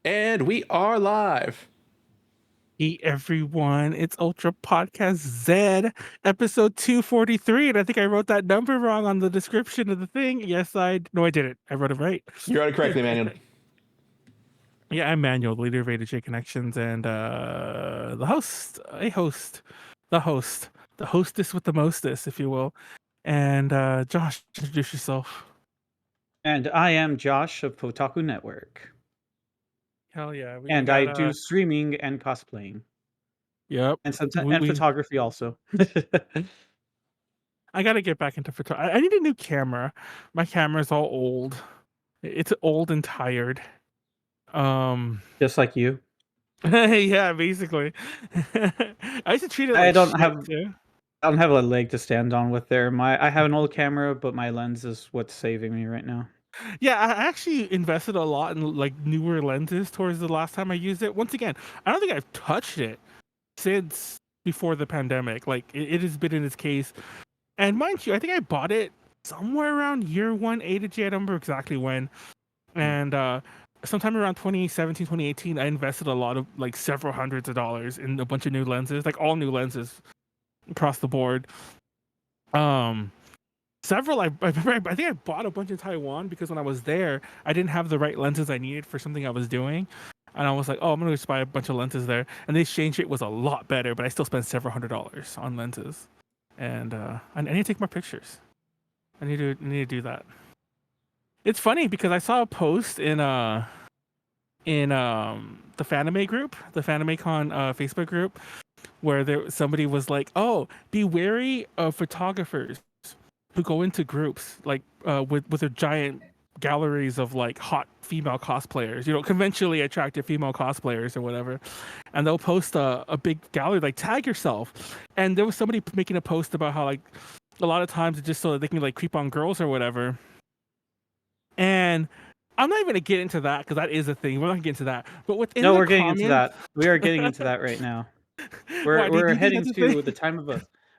And we are live. Hey everyone, it's Ultra Podcast Z, episode 243, and I think I wrote that number wrong on the description of the thing. No, I didn't. I wrote it right. You wrote it correctly, Manuel. Yeah, I'm Manuel, the leader of A2J Connections, and the host, the host, the hostess with the mostess, if you will. And Josh, introduce yourself. And I am Josh of Kotaku Network. Hell yeah, we And got I do streaming and cosplaying. yep, And sometimes photography also. I gotta get back into photography. I need a new camera. My camera's all old. It's old and tired. Just like you. Yeah, basically. I used to treat it like I don't shit have too. I don't have a leg to stand on with there. I have an old camera, but my lens is what's saving me right now. Yeah, I actually invested a lot in like newer lenses towards the last time I used it. Once again, I don't think I've touched it since before the pandemic. Like it has been in its case. And mind you, I think I bought it somewhere around year one A2J. I don't remember exactly when. And sometime around 2017, 2018, I invested a lot of like several hundreds of dollars in a bunch of new lenses, like all new lenses across the board. Several I remember, I think I bought a bunch in Taiwan because when I was there, I didn't have the right lenses I needed for something I was doing. And I was like, oh, I'm gonna just buy a bunch of lenses there. And the exchange rate was a lot better, but I still spent several $100s on lenses. And I need to take more pictures. I need to do that. It's funny because I saw a post in the Fanime group, the FanimeCon Facebook group, where somebody was like, "Oh, be wary of photographers who go into groups like with their giant galleries of like hot female cosplayers, conventionally attractive female cosplayers or whatever, and they'll post a big gallery like tag yourself." And there was somebody making a post about how like a lot of times it's just so that they can like creep on girls or whatever. And I'm not even gonna get into that because that is a thing. We're not gonna get into that. But within No, the we're getting into comments, that. We are getting into that right now. why do We're you think heading that's a to thing? the time of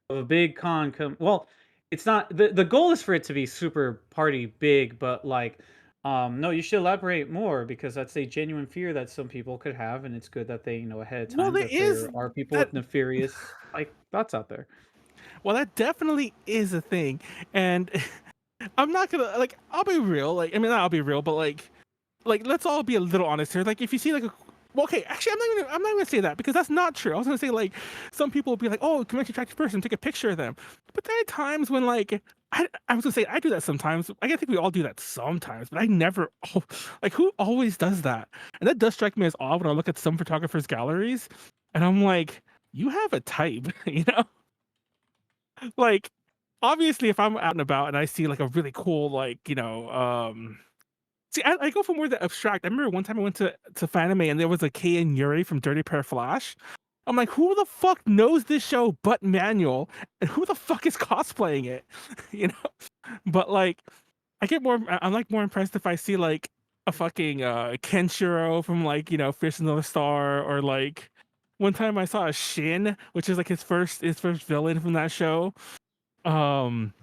a big con well, it's not the goal is for it to be super party big, but like no, you should elaborate more because that's a genuine fear that some people could have, and it's good that they know ahead of Well, time there that is there are people that. with nefarious like thoughts out there. Well, that definitely is a thing, and I'm not gonna like. I'll be real. Like, I mean, not I'll be real, but like let's all be a little honest here. Like if you see like a well, okay, actually I'm not gonna say that because that's not true. I was gonna say like some people will be like, oh, convention attractive person, take a picture of them. But there are times when like I was gonna say I do that sometimes. I think we all do that sometimes, but I never like who always does that? And that does strike me as odd when I look at some photographers' galleries and I'm like, you have a type, you know? Like obviously if I'm out and about and I see like a really cool like, see, I go for more the abstract. I remember one time I went to Fanime and there was a Kei and Yuri from Dirty Pair Flash. I'm like, who the fuck knows this show but Manual? And who the fuck is cosplaying it? you know? But like, I'm like more impressed if I see like a fucking Kenshiro from like, Fish Another Star, or like one time I saw a Shin, which is like his first villain from that show. Um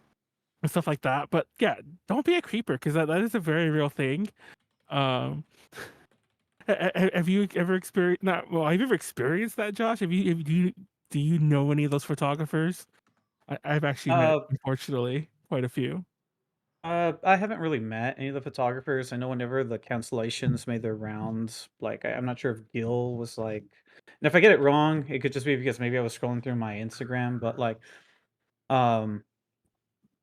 and stuff like that. But yeah, don't be a creeper because that is a very real thing. Um, have you ever experienced? Not well. Have you ever experienced that, Josh? Do you know any of those photographers? I've actually met, Uh, unfortunately, quite a few. I haven't really met any of the photographers. I know whenever the cancellations made their rounds, like I'm not sure if Gil was like, and if I get it wrong, it could just be because maybe I was scrolling through my Instagram, but like, um,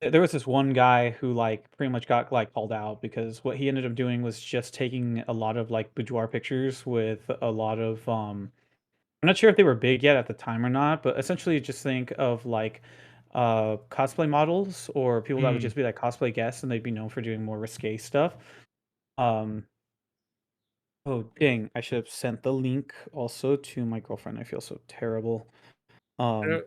there was this one guy who like pretty much got like called out because what he ended up doing was just taking a lot of like boudoir pictures with a lot of I'm not sure if they were big yet at the time or not, but essentially just think of like cosplay models or people that would Mm. just be like cosplay guests and they'd be known for doing more risque stuff. Um oh dang, I should have sent the link also to my girlfriend. I feel so terrible. Uh, Um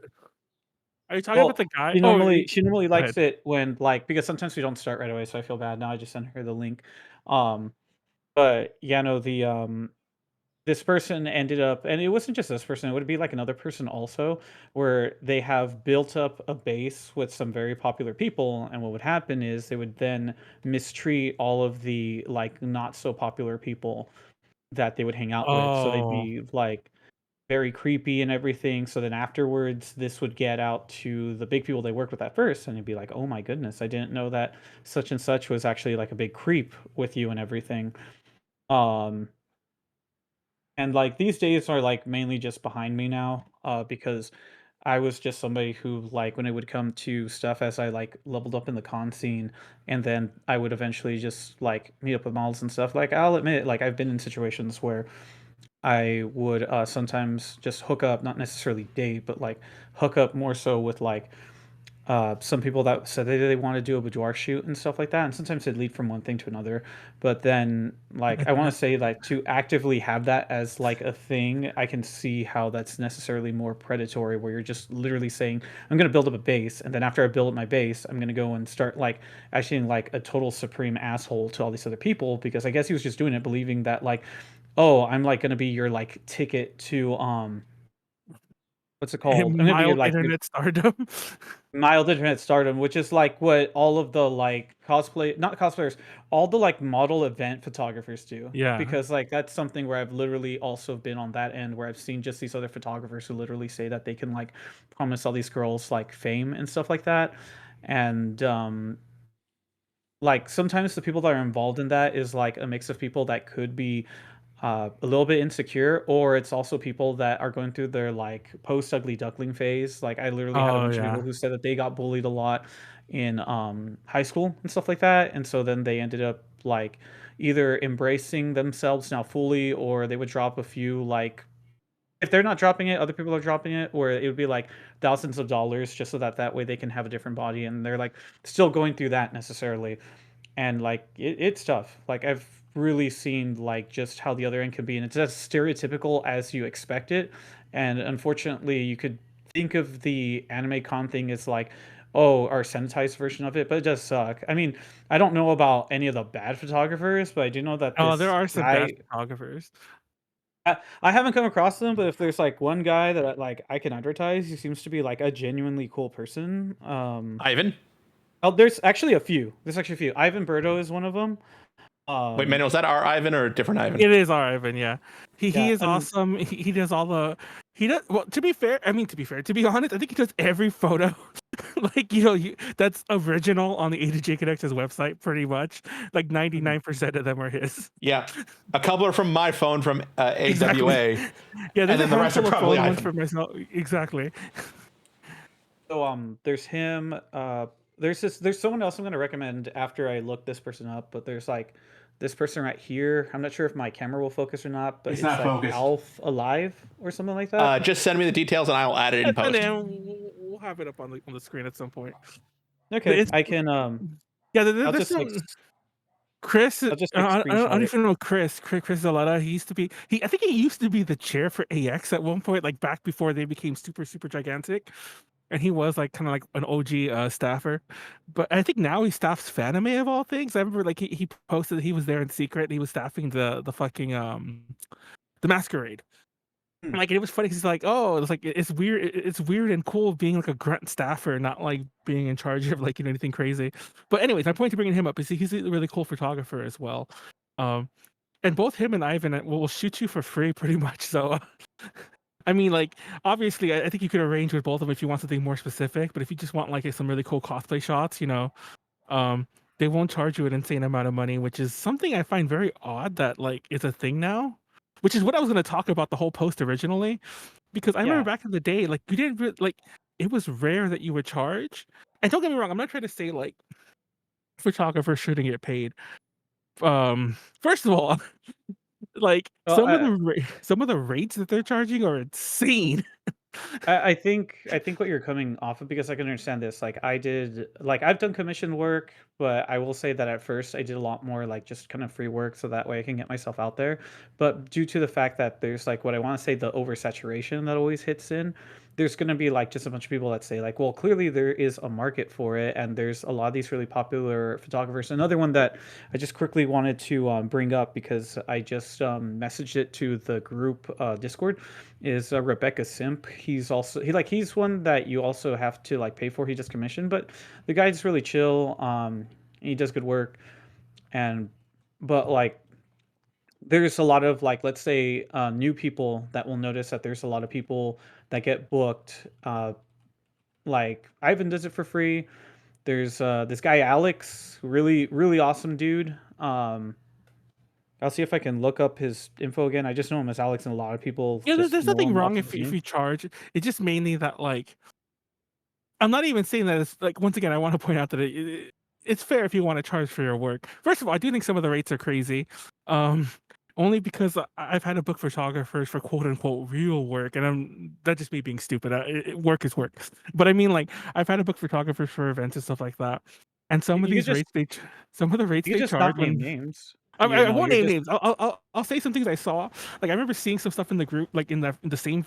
Are you talking about the well, guy? Oh, she normally go likes ahead. it when like because sometimes we don't start right away, so I feel bad. Now I just sent her the link. Um but yeah, no, the this person ended up, and it wasn't just this person, it would be like another person also, where they have built up a base with some very popular people, and what would happen is they would then mistreat all of the like not so popular people that they would hang out with. So they'd Oh. be like very creepy and everything. So then afterwards, this would get out to the big people they worked with at first, and they'd be like, "Oh my goodness, I didn't know that such and such was actually like a big creep with you and everything." Um, and like these days are like mainly just behind me now, because I was just somebody who like when it would come to stuff as I like leveled up in the con scene, and then I would eventually just like meet up with models and stuff. Like I'll admit, like I've been in situations where I would sometimes just hook up, not necessarily date, but like hook up more so with like some people that said they want to do a boudoir shoot and stuff like that, and sometimes it'd lead from one thing to another. But then, like, I want to say like to actively have that as like a thing, I can see how that's necessarily more predatory, where you're just literally saying, "I'm going to build up a base, and then after I build up my base, I'm going to go and start like acting like a total supreme asshole to all these other people," because I guess he was just doing it, believing that like, oh, I'm like going to be your like ticket to what's it called? I'm gonna be your Mild like your internet stardom. mild internet stardom, which is like what all of the like cosplay, not cosplayers, all the like model event photographers do. Yeah. Because like that's something where I've literally also been on that end where I've seen just these other photographers who literally say that they can like promise all these girls like fame and stuff like that. And like sometimes the people that are involved in that is like a mix of people that could be a little bit insecure, or it's also people that are going through their like post ugly duckling phase. Like I literally had a Oh bunch of people yeah. who said that they got bullied a lot in high school and stuff like that, and so then they ended up like either embracing themselves now fully, or they would drop a few like if they're not dropping it, other people are dropping it, or it would be like thousands of dollars just so that that way they can have a different body, and they're like still going through that necessarily. And like it's tough. Like I've really seen like just how the other end can be, and it's as stereotypical as you expect it. And unfortunately, you could think of the anime con thing as like, oh, our sanitized version of it, but it does suck. I mean, I don't know about any of the bad photographers, but I do know that Oh, there this are some bad guy. photographers. I haven't come across them, but if there's like one guy that like I can advertise, he seems to be like a genuinely cool person. Ivan? Oh, there's actually a few. There's actually a few. Ivan Berto is one of them. Wait, Um, Manuel, is that our Ivan or a different Ivan? It is our Ivan, yeah. He yeah, is and awesome. He does all the he does well, to be fair, I mean to be fair, to be honest, I think he does every photo like that's original on the A to J Connect's website pretty much. Like mhm. 99% of them are his. Yeah. A couple are from my phone from Exactly. AWA, Yeah, and there's a then the rest are handful of probably phone ones Ivan. for myself. Exactly. So there's him. There's someone else I'm gonna recommend after I look this person up, but there's like this person right here. I'm not sure if my camera will focus or not, but It's it's not like focused. Alf Alive or something like that. Just send me the details and I'll add it in And post. then we'll have it up on the screen at some point. Okay, It's I can yeah, I'll there's just like some Chris, I'll just like I don't screenshot it. even know Chris Zaletta. He used to be I think he used to be the chair for AX at one point, like back before they became super gigantic. And he was like kind of like an OG staffer. But I think now he staffs Fanime of all things. I remember like he posted that he was there in secret and he was staffing the fucking the masquerade. Hmm. And, like it was funny 'cause he's like, oh, it's like it's weird. It's weird and cool being like a grunt staffer, not like being in charge of like anything crazy. But anyways, my point to bringing him up is he's a really cool photographer as well. Um, and both him and Ivan will shoot you for free pretty much. So I mean, like obviously, I think you could arrange with both of them if you want something more specific. But if you just want like some really cool cosplay shots, um, they won't charge you an insane amount of money, which is something I find very odd that like is a thing now. Which is what I was going to talk about the whole post originally, because I remember Yeah, back in the day, like you didn't like it was rare that you would charge. And don't get me wrong, I'm not trying to say like photographers shouldn't get paid. First of all, like well, some of the rates that they're charging are insane. I think what you're coming off of, because I can understand this. Like I did, like I've done commission work, but I will say that at first I did a lot more like just kind of free work, so that way I can get myself out there. But due to the fact that there's like what I want to say the oversaturation that always hits in, there's going to be like just a bunch of people that say like, well, clearly there is a market for it, and there's a lot of these really popular photographers. Another one that I just quickly wanted to bring up because I just messaged it to the group Discord is Rebecca Simp. He's one that you also have to like pay for. He just commissioned, but the guy's really chill. He does good work, and but like there's a lot of like, let's say, new people that will notice that there's a lot of people that get booked. Like Ivan does it for free. There's this guy Alex, really awesome dude. I'll see if I can look up his info again. I just know him as Alex, and a lot of people Yeah, just there's know nothing him off wrong of his if name. you charge. It's just mainly that like I'm not even saying that it's like once again I want to point out that it's fair if you want to charge for your work. First of all, I do think some of the rates are crazy. Um only because I've had to book photographers for quote unquote real work, and that's just me being stupid. Work is work, but I mean like I've had to book photographers for events and stuff like that. And some of You could these just rates some of the rates you could they just charge not name when names. I won't You're name just names. I'll say some things I saw. Like I remember seeing some stuff in the group, like in the same.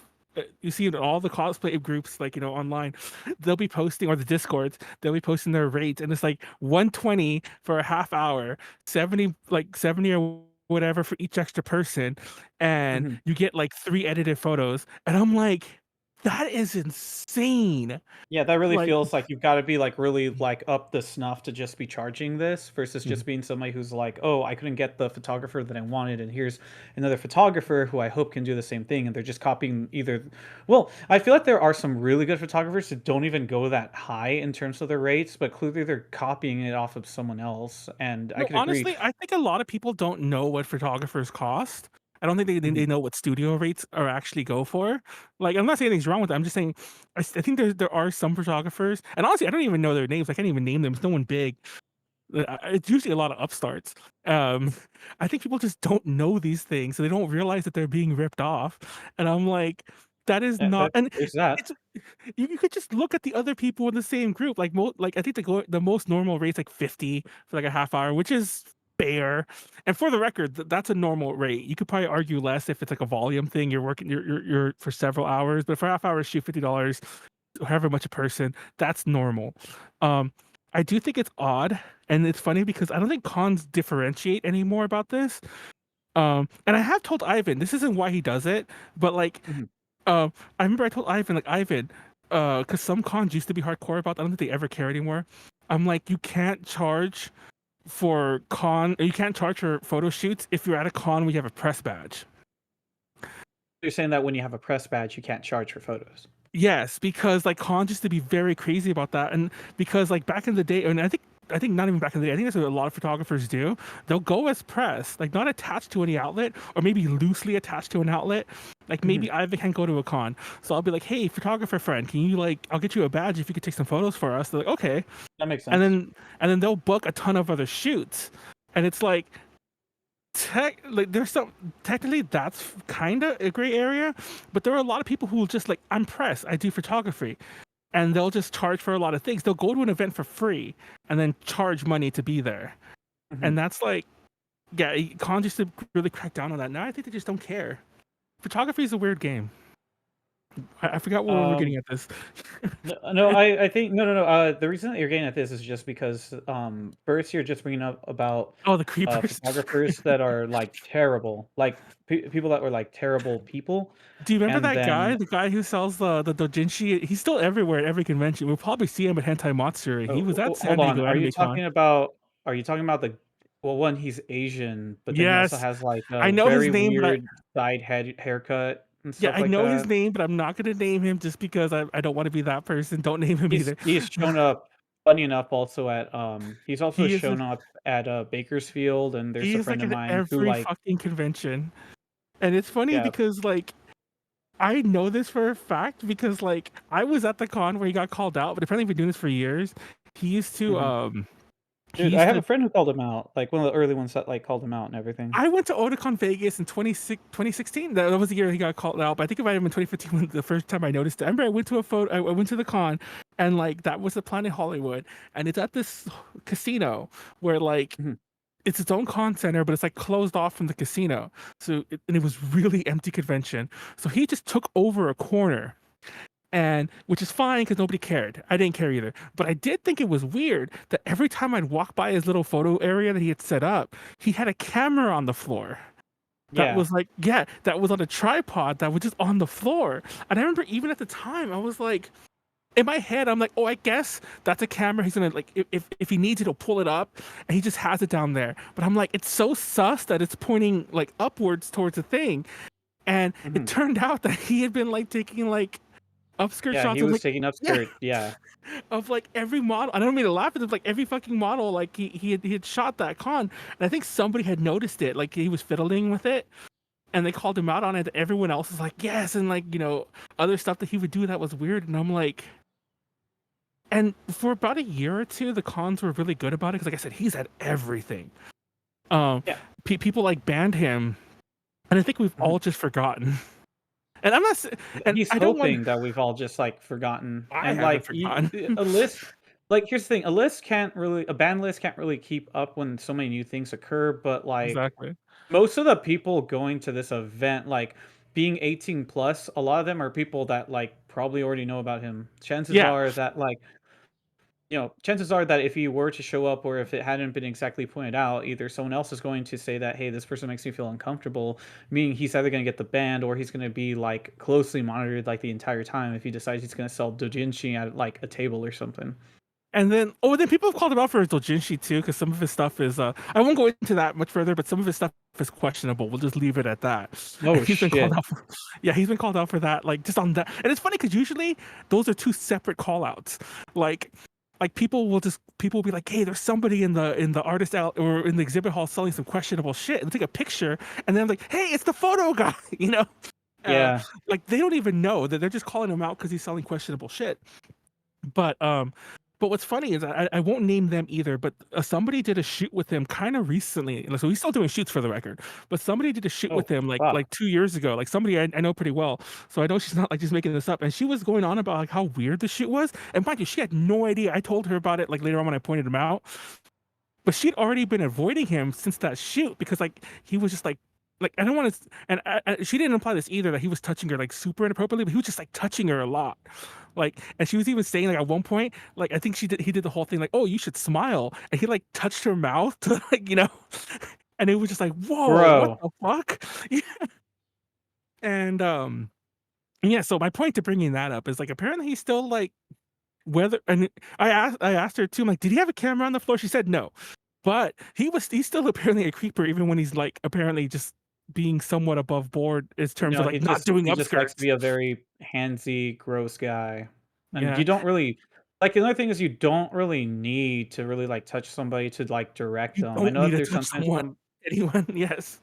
You see it in all the cosplay groups, like online, they'll be posting or the discords, they'll be posting their rates, and it's like 120 for a half hour, 70 or whatever for each extra person, and mhm. you get like 3 edited photos, and I'm like, that is insane. Yeah, that really Like, feels like you've gotta be, like, really, like, up the snuff to just be charging this versus Mhm. just being somebody who's like, "Oh, I couldn't get the photographer that I wanted, and here's another photographer who I hope can do the same thing," and they're just copying either well, I feel like there are some really good photographers who don't even go that high in terms of their rates, but clearly they're copying it off of someone else, and I no, could agree. honestly, I think a lot of people don't know what photographers cost. I don't think they Mhm, know what studio rates are actually go for. Like, I'm not saying anything's wrong with that. I'm just saying I think there are some photographers, and honestly, I don't even know their names. I can't even name them. It's no one big. It's usually a lot of upstarts. Um, I think people just don't know these things, so they don't realize that they're being ripped off. And I'm like, that is not. that And there's that. it's you could just look at the other people in the same group. Like I think the most normal rate's like 50 for like a half hour, which is fair. And for the record, that's a normal rate. You could probably argue less if it's like a volume thing. You're working you're for several hours, but for half hour shoot $50, however much a person, that's normal. Um, I do think it's odd, and it's funny because I don't think cons differentiate anymore about this. And I have told Ivan this isn't why he does it, but like Mhm. I remember I told Ivan, like, Ivan, because some cons used to be hardcore about that. I don't think they ever care anymore. I'm like, you can't charge you can't charge for photo shoots if you're at a con where you have a press badge. You're saying that when you have a press badge, you can't charge for photos. Yes, because like cons used to be very crazy about that, and because like back in the day, and I think not even back in the day. I think that's what a lot of photographers do. They'll go as press, like not attached to any outlet, or maybe loosely attached to an outlet. Like Mhm. maybe Ivan can't go to a con, so I'll be like, "Hey, photographer friend, can you like? I'll get you a badge if you could take some photos for us." They're like, "Okay," That makes and sense. then they'll book a ton of other shoots, and it's like like there's some technically that's kind of a gray area, but there are a lot of people who will just like, I'm press, I do photography, and they'll just charge for a lot of things. They'll go to an event for free and then charge money to be there, Mhm. and that's like, yeah, cons used to really crack down on that. Now I think they just don't care. Photography is a weird game. I forgot where we were Um getting at this. No, I think no. The reason that you're getting at this is just because first you're just bringing up about Oh, the creepers. photographers that are like terrible, like people that were like terrible people, Do you remember and that guy? then The guy who sells the dojinshi? He's still everywhere at every convention. We'll probably see him at Hentai Matsuri. He was at San hold on, Diego Anime Con. are you talking about the well one he's Asian, but then he also Yes, has like I a know his very name, but weird side head haircut and yeah, stuff I like know his that. name, but I'm not gonna name him just because I don't want to be that person. Don't name him either. He's shown up, funny enough, also at he's also He is shown up at Bakersfield, and there's a he is friend like of at mine who every like fucking convention, and it's funny yeah. because like I know this for a fact because like I was at the con where he got called out, but apparently he's been doing this for years. He used to Mhm. he Dude, I used have a to friend who called him out, like, one of the early ones that, like, called him out and everything. I went to Otakon Vegas in 2016. That was the year he got called out. But I think it might have been 2015 when the first time I noticed it. I remember I went to a photo. I went to the con, and like that was the Planet Hollywood, and it's at this casino where like Mhm. it's its own con center, but it's like closed off from the casino. And it was really empty convention. So he just took over a corner, and which is fine because nobody cared. I didn't care either. But I did think it was weird that every time I'd walk by his little photo area that he had set up, he had a camera on the floor. That Yeah. was like, yeah, that was on a tripod that was just on the floor. And I remember even at the time, I was like, in my head, I'm like, oh, I guess that's a camera. He's gonna like if he needs it, he'll pull it up, and he just has it down there. But I'm like, it's so sus that it's pointing like upwards towards the thing, and it Mhm. turned out that he had been like taking like upskirt Yeah, shots he of was like taking yeah upskirt. Yeah. of like every model. I don't mean to laugh, but of like every fucking model. Like he had shot that con, and I think somebody had noticed it. Like he was fiddling with it, and they called him out on it. Everyone else was like, yes, and like other stuff that he would do that was weird, and I'm like. And for about a year or two, the cons were really good about it because, like I said, he's at everything. Um, Yeah. People like banned him, and I think we've Mhm. all just forgotten. And I'm not, and He's I don't want. hoping that we've all just like forgotten I and haven't like forgotten. a list. Like here's the thing: a ban list can't really keep up when so many new things occur. But like Exactly. most of the people going to this event, like being 18 plus, a lot of them are people that like probably already know about him. Chances Yeah, are that like chances are that if he were to show up or if it hadn't been exactly pointed out, either someone else is going to say that, hey, this person makes me feel uncomfortable, meaning he's either going to get the band or he's going to be like closely monitored like the entire time if he decides he's going to sell doujinshi at like a table or something. and then people have called him out for his doujinshi too, because some of his stuff is I won't go into that much further, but some of his stuff is questionable. We'll just leave it at that. And Oh he's been called shit. out for, yeah, he's been called out for that, like just on that. And it's funny because usually those are two separate call outs. Like people will be like, hey, there's somebody in the artist out or in the exhibit hall selling some questionable shit, and take a picture, and then I'm like, hey, it's the photo guy, uh, Yeah. like they don't even know that they're just calling him out because he's selling questionable shit. But what's funny is I won't name them either, but somebody did a shoot with him kind of recently. Like, so he's still doing shoots for the record, but somebody did a shoot with Oh him like fuck. like 2 years ago. Like somebody I know pretty well, so I know she's not like just making this up. And she was going on about like how weird the shoot was. And mind you, she had no idea. I told her about it like later on when I pointed him out, but she'd already been avoiding him since that shoot because like he was just like I don't want to, and she didn't imply this either that he was touching her like super inappropriately, but he was just like touching her a lot, like, and she was even saying like at one point, like I think he did the whole thing like, oh, you should smile, and he like touched her mouth to like and it was just like, whoa, what Bro. the fuck, yeah. And yeah. So my point to bringing that up is like apparently he's still like whether, and I asked her too, I'm like, did he have a camera on the floor? She said no. But he's still apparently a creeper, even when he's like apparently just being somewhat above board in terms of No, like not doing he just likes to upskirts. be a very handsy, gross guy. And Yeah, you don't really like another thing is you don't really need to really like touch somebody to like direct you them. I don't know need that to there's touch sometimes someone, some anyone. Yes,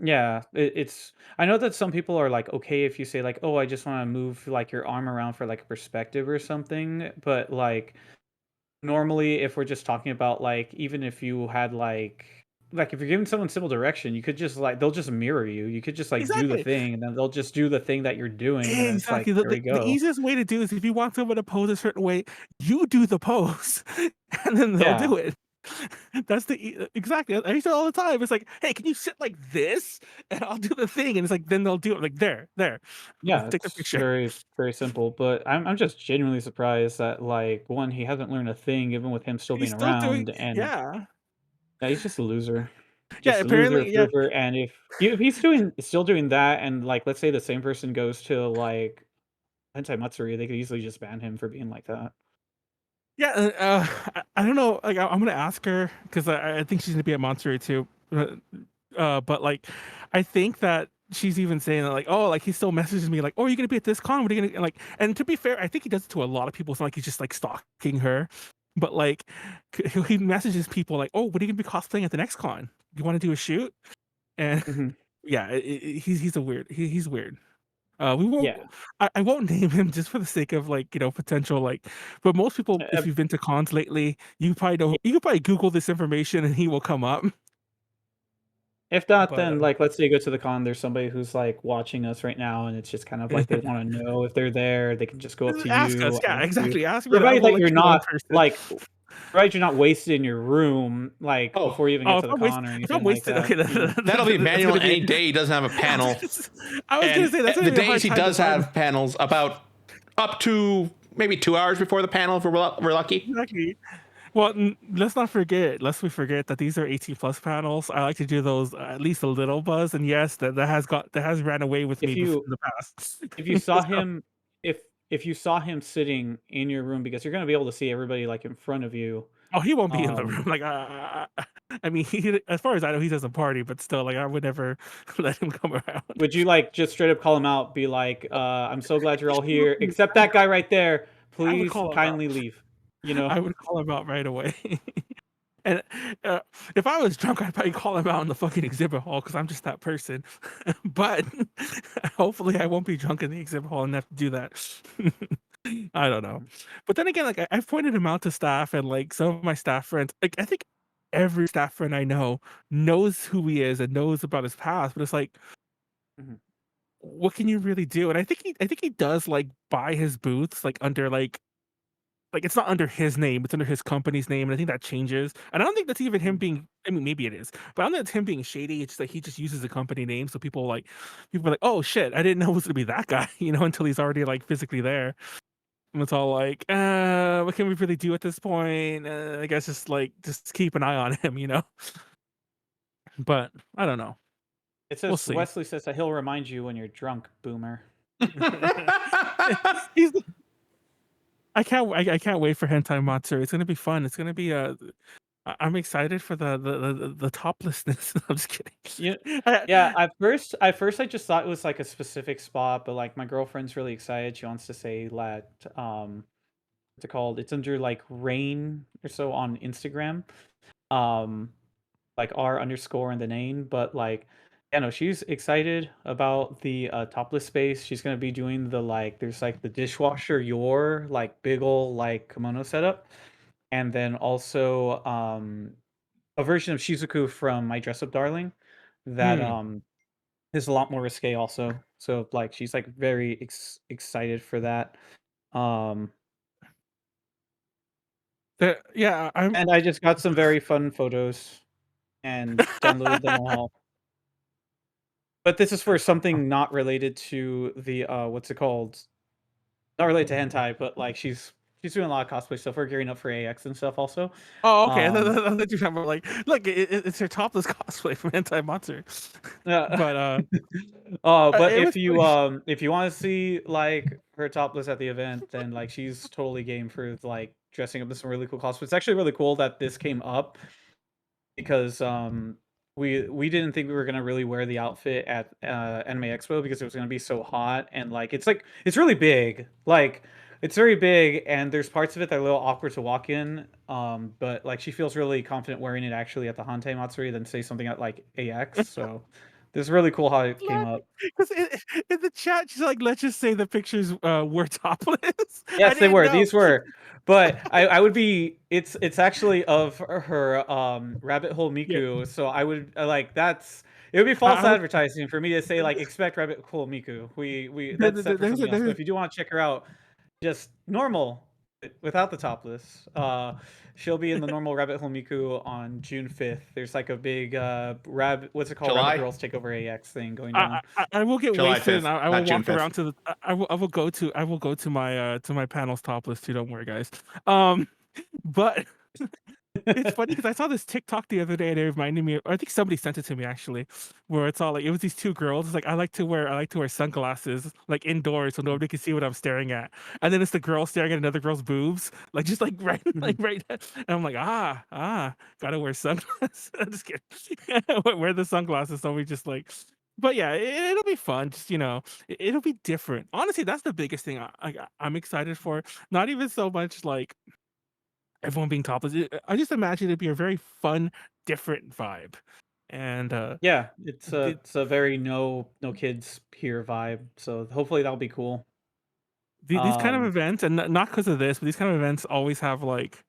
yeah, it's I know that some people are like okay if you say like, "Oh, I just want to move like your arm around for like a perspective or something," but like normally if we're just talking about like even if you had like if you're giving someone simple direction, you could just like they'll just mirror you. You could just like do the exactly, thing and then they'll just do the thing that you're doing and then it's like exactly. there we The go. easiest way to do is if you want someone to pose a certain way, you do the pose, and then they'll Yeah. do it. That's exactly. I used to all the time. It's like, hey, can you sit like this, and I'll do the thing, and it's like then they'll do it like there. Yeah, Take the it's picture. very, very simple, but I'm just genuinely surprised that, like, 1, he hasn't learned a thing even with him still He's being still doing, around, and yeah. yeah, he's just a loser. Yeah, Just a loser, apparently, yeah. proofer, and if he's still doing that and, like, let's say the same person goes to, like, Hentai Matsuri, they could easily just ban him for being like that. Yeah, I don't know. Like, I'm gonna ask her because I think she's gonna be at Monterey too. But like, I think that she's even saying that, like, oh, like he still messages me like, oh, are you gonna be at this con? What are you gonna like? And to be fair, I think he does it to a lot of people. It's not like he's just like stalking her, but like, he messages people like, oh, what are you gonna be cosplaying at the next con? You want to do a shoot? And Mhm. yeah, he's a weird. He's weird. We won't. Yeah. I won't name him just for the sake of like potential like. But most people, Uh, if you've been to cons lately, you probably yeah. don't. You can probably Google this information and he will come up. If not, But then, like, let's say you go to the con, there's somebody who's, like, watching us right now, and it's just kind of like they wanna know if they're there, they can just go up to ask us. you, Yeah, ask you exactly. Ask me. I provided will that let you're you know in not, person. like provided you're not wasted in your room, like, Oh, before you even Oh, get to the con or if I'm anything like wasted, that, okay, you know? that'll be that's Manuel gonna be. any day he doesn't have a I panel. was gonna And say that's the gonna be a days hard he time to does find. have panels, about up to maybe 2 hours before the panel if we're lucky. Exactly. Well, let's not forget, lest we forget that these are 18 plus panels. I like to do those at least a little buzz, and yes, that has ran away with me If before you in the past. if you saw So, him if if you saw him sitting in your room, because you're gonna be able to see everybody like in front of you. Oh, he won't be in the Um, room. Like, I mean, as far as I know, he doesn't party, but still, like, I would never let him come around. would you like just straight up call him out, be like, "I'm so glad you're all here, except that guy right there. I would Please call him out. kindly leave." You know? I would call him out right away. And uh, if I was drunk, I'd probably call him out in the fucking exhibit hall because I'm just that person. But hopefully, I won't be drunk in the exhibit hall and have to do that. I don't know. Mhm. But then again, like I've pointed him out to staff and like some of my staff friends. Like I think every staff friend I know knows who he is and knows about his past. But it's like, Mhm. what can you really do? And I think he does like buy his booths like under like it's not under his name, it's under his company's name, and I think that changes. And I don't think that's even him Mhm. being. I mean, maybe it is, but I don't think it's him being shady. It's just like he just uses a company name, so people are like, oh shit, I didn't know it was gonna be that guy, until he's already like physically there. And it's all like, what can we really do at this point? I guess just keep an eye on him. But I don't know. It We'll says see. Wesley says that he'll remind you when you're drunk, boomer. He's I can't wait for Hentai Matsuri. It's gonna be fun. It's gonna be I'm excited for the toplessness. I'm just kidding. Yeah, I, yeah. At first, I just thought it was like a specific spot, but like my girlfriend's really excited. She wants to say that what's it called? It's under like rain or so on Instagram. Um, like R underscore in the name, but like, yeah, no, she's excited about the topless space. She's gonna be doing the like, there's like the dishwasher your like big ol' like kimono setup, and then also a version of Shizuku from My Dress Up Darling that hmm. is a lot more risque also. So like she's like very excited for that. Um Yeah, and I just got some very fun photos and downloaded them all. But this is for something not related to the what's it called? Not related to hentai, but like she's doing a lot of cosplay stuff. We're gearing up for AX and stuff also. Oh, okay. I thought Um I thought you were talking about like, look, it's her topless cosplay from Hentai Monster. uh, But but it was funny. if you want to see like her topless at the event, then like she's totally game for like dressing up in some really cool cosplays. It's actually really cool that this came up because we didn't think we were gonna really wear the outfit at Anime Expo because it was gonna be so hot, and like it's really big. Like it's very big and there's parts of it that are a little awkward to walk in. But like she feels really confident wearing it actually at the Hantei Matsuri than say something at like AX. So this is really cool how it came up. Because in the chat, she's like, let's just say the pictures were topless. I Yes, they didn't were. know. These were. But I would be it's actually of her rabbit hole Yeah, Miku, so I would like that's it would be false I would. advertising for me to say like expect rabbit hole Miku. We that's set for There's a, something else. But there's if you do want to check her out, just normal without the topless. She'll be in the normal rabbit hole Miku on June 5th. There's like a big rabbit what's it called? Rabbit July, Girls Takeover AX thing going down. I will get July wasted and 5th, I will not June walk 5th. around to the I will go to my panels topless too. Don't worry, guys. But it's funny because I saw this TikTok the other day and it reminded me. I think somebody sent it to me actually, where it's all like it was these two girls. It's like I like to wear sunglasses like indoors so nobody can see what I'm staring at. And then it's the girl staring at another girl's boobs, like just like right right. And I'm like gotta wear sunglasses. I'm just kidding. Wear the sunglasses so we just like. But yeah, it'll be fun. Just it'll be different. Honestly, that's the biggest thing I'm excited for. Not even so much like everyone being topless. I just imagine it'd be a very fun, different vibe. And Yeah, the, it's a very no kids here vibe. So hopefully that'll be cool. these kind of Um events, and not because of this, but these kind of events always have like.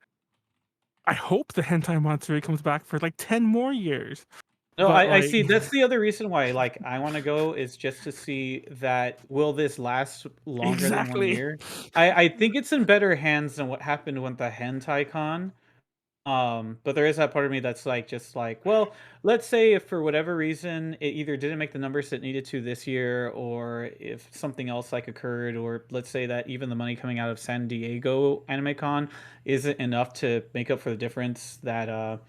I hope the hentai monster comes back for like 10 more years. No, But I like see. That's the other reason why, like, I want to go is just to see that will this last longer than one exactly, year. I think it's in better hands than what happened with the Hentai Con. But there is that part of me that's like, just like, well, let's say if for whatever reason it either didn't make the numbers it needed to this year, or if something else like occurred, or let's say that even the money coming out of San Diego Anime Con isn't enough to make up for the difference. That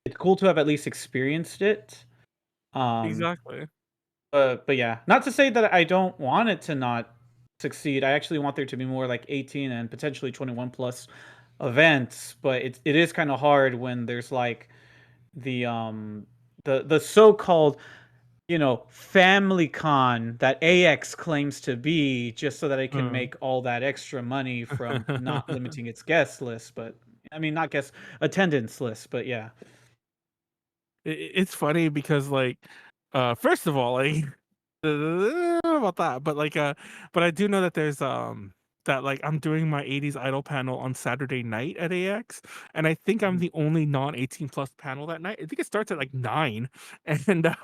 it's cool to have at least experienced it. Um, exactly. but yeah, not to say that I don't want it to not. succeed. I actually want there to be more like 18 and potentially 21 plus events, but it is kind of hard when there's like the the so-called, family con that AX claims to be, just so that it can Mm. make all that extra money from not limiting its guest list, but I mean not guest attendance list, but yeah. It's funny because like, first of all, like, about that, but like, but I do know that there's that like I'm doing my 80s idol panel on Saturday night at AX, and I think I'm Mhm. the only non 18 plus panel that night. I think it starts at like 9, and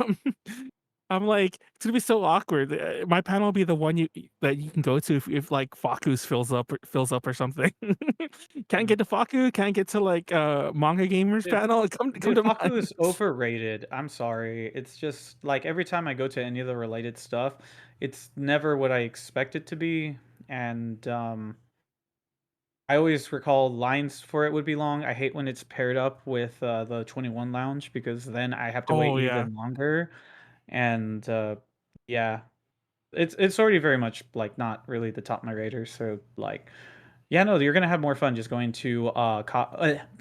I'm like, it's gonna be so awkward. My panel will be the one that you can go to if like Faku's fills up or something. Can't Mhm. get to Faku, can't get to like manga gamers Dude, panel. Come dude, to Faku mine. is overrated. I'm sorry. It's just like every time I go to any of the related stuff, it's never what I expect it to be. And I always recall lines for it would be long. I hate when it's paired up with the 21 Lounge because then I have to wait Oh yeah. even longer. And yeah, it's already very much like not really the top of my radar. So like, yeah, no, you're gonna have more fun just going to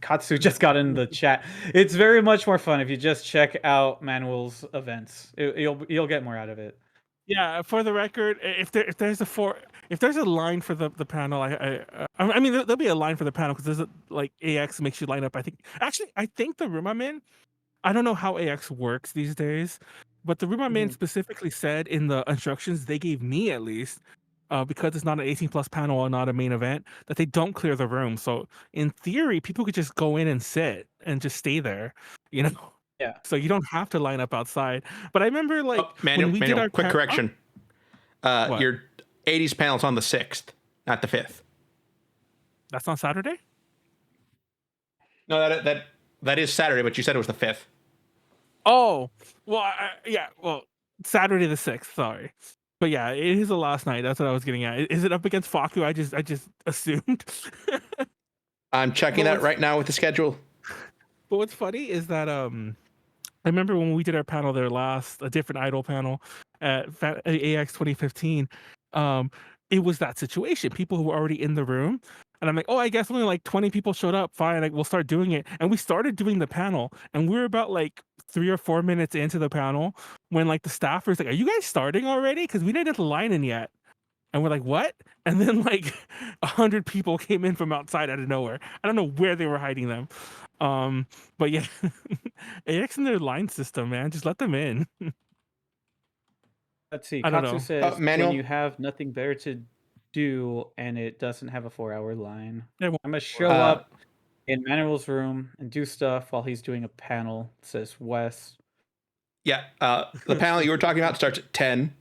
Katsu just got in the chat. It's very much more fun if you just check out Manuel's events. You'll get more out of it. Yeah, for the record, if there's a line for the panel, I mean there'll be a line for the panel because there's like AX makes you line up. I think the room I'm in, I don't know how AX works these days, but the room I'm in Mhm. specifically said in the instructions they gave me at least, because it's not an 18 plus panel or not a main event, that they don't clear the room. So in theory, people could just go in and sit and just stay there, you know. Yeah. So you don't have to line up outside. But I remember Oh, like Manuel, when we did Manuel, our quick correction. what? Your 80s panel's on the 6th, not the 5th. That's on Saturday? No, that is Saturday, but you said it was the 5th. Oh, well, yeah, well, Saturday the 6th, sorry. But yeah, it is the last night. That's what I was getting at. Is it up against Faku? I just assumed. I'm checking but that what's right now with the schedule. but what's funny is that I remember when we did our panel there last, a different idol panel at AX 2015. Um, it was that situation. People who were already in the room, and I'm like, oh, I guess only like 20 people showed up. Fine, like we'll start doing it. And we started doing the panel, and we were about like 3 or 4 minutes into the panel when like the staffers like, are you guys starting already? Because we didn't get the line in yet. And we're like, what? And then like 100 people came in from outside out of nowhere. I don't know where they were hiding them. But yeah, AX in their line system, man. Just let them in. Let's see. I don't Katsu know. says when Manuel, you have nothing better to do and it doesn't have a 4-hour line. They won't I'm gonna for show it. uh, up in Manuel's room and do stuff while he's doing a panel, says Wes. yeah, the panel you were talking about starts at 10.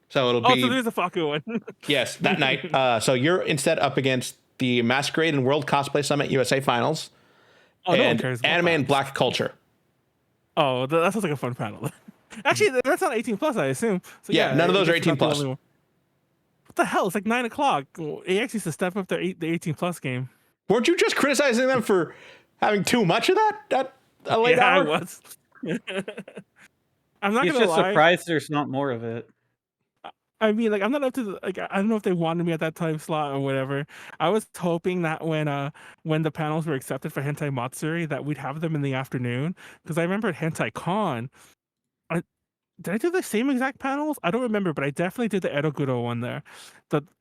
So it'll Oh, so be, there's a Faku one. yes, that night. So you're instead up against the Masquerade and World Cosplay Summit USA Finals Oh, no one and cares about Anime and that. Black Culture. Oh, that sounds like a fun panel. Actually, that's not 18 plus, I assume. So Yeah, yeah, none of I those are guess we're 18 not the plus. only one. What the hell? It's like 9 o'clock. AX used to step up the 18 plus game. Weren't you just criticizing them for having too much of that at a late Yeah, I hour? was. I'm not He's gonna just lie. surprised there's not more of it. I mean, like, I'm not up to like I don't know if they wanted me at that time slot or whatever. I was hoping that when the panels were accepted for Hentai Matsuri that we'd have them in the afternoon because I remember at Hentai Con, I, did I do the same exact panels? I don't remember, but I definitely did the Eroguro one there,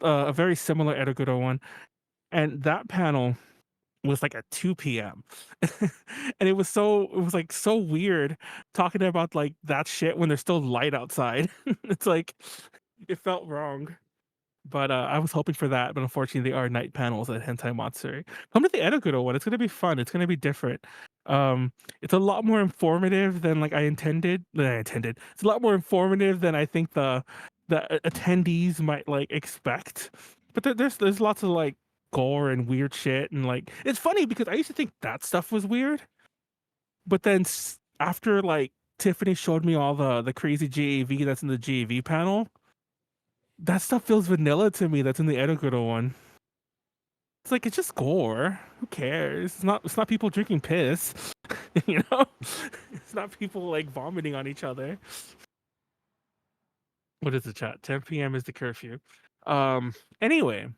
a very similar Eroguro one, and that panel was like at 2 p.m. and it was like so weird talking about like that shit when there's still light outside. It's like it felt wrong. But I was hoping for that, but unfortunately, they are night panels at Hentai Matsuri. Come to the Edoguro one; it's gonna be fun. It's gonna be different. It's a lot more informative than like I intended. Than I intended. It's a lot more informative than I think the attendees might like expect. But there's lots of like gore and weird shit, and like it's funny because I used to think that stuff was weird, but then after like Tiffany showed me all the crazy JAV that's in the JAV panel, that stuff feels vanilla to me that's in the Edoguro one. It's like it's just gore. Who cares? It's not people drinking piss. you know? It's not people like vomiting on each other. What is the chat? 10 p.m. is the curfew. Anyway,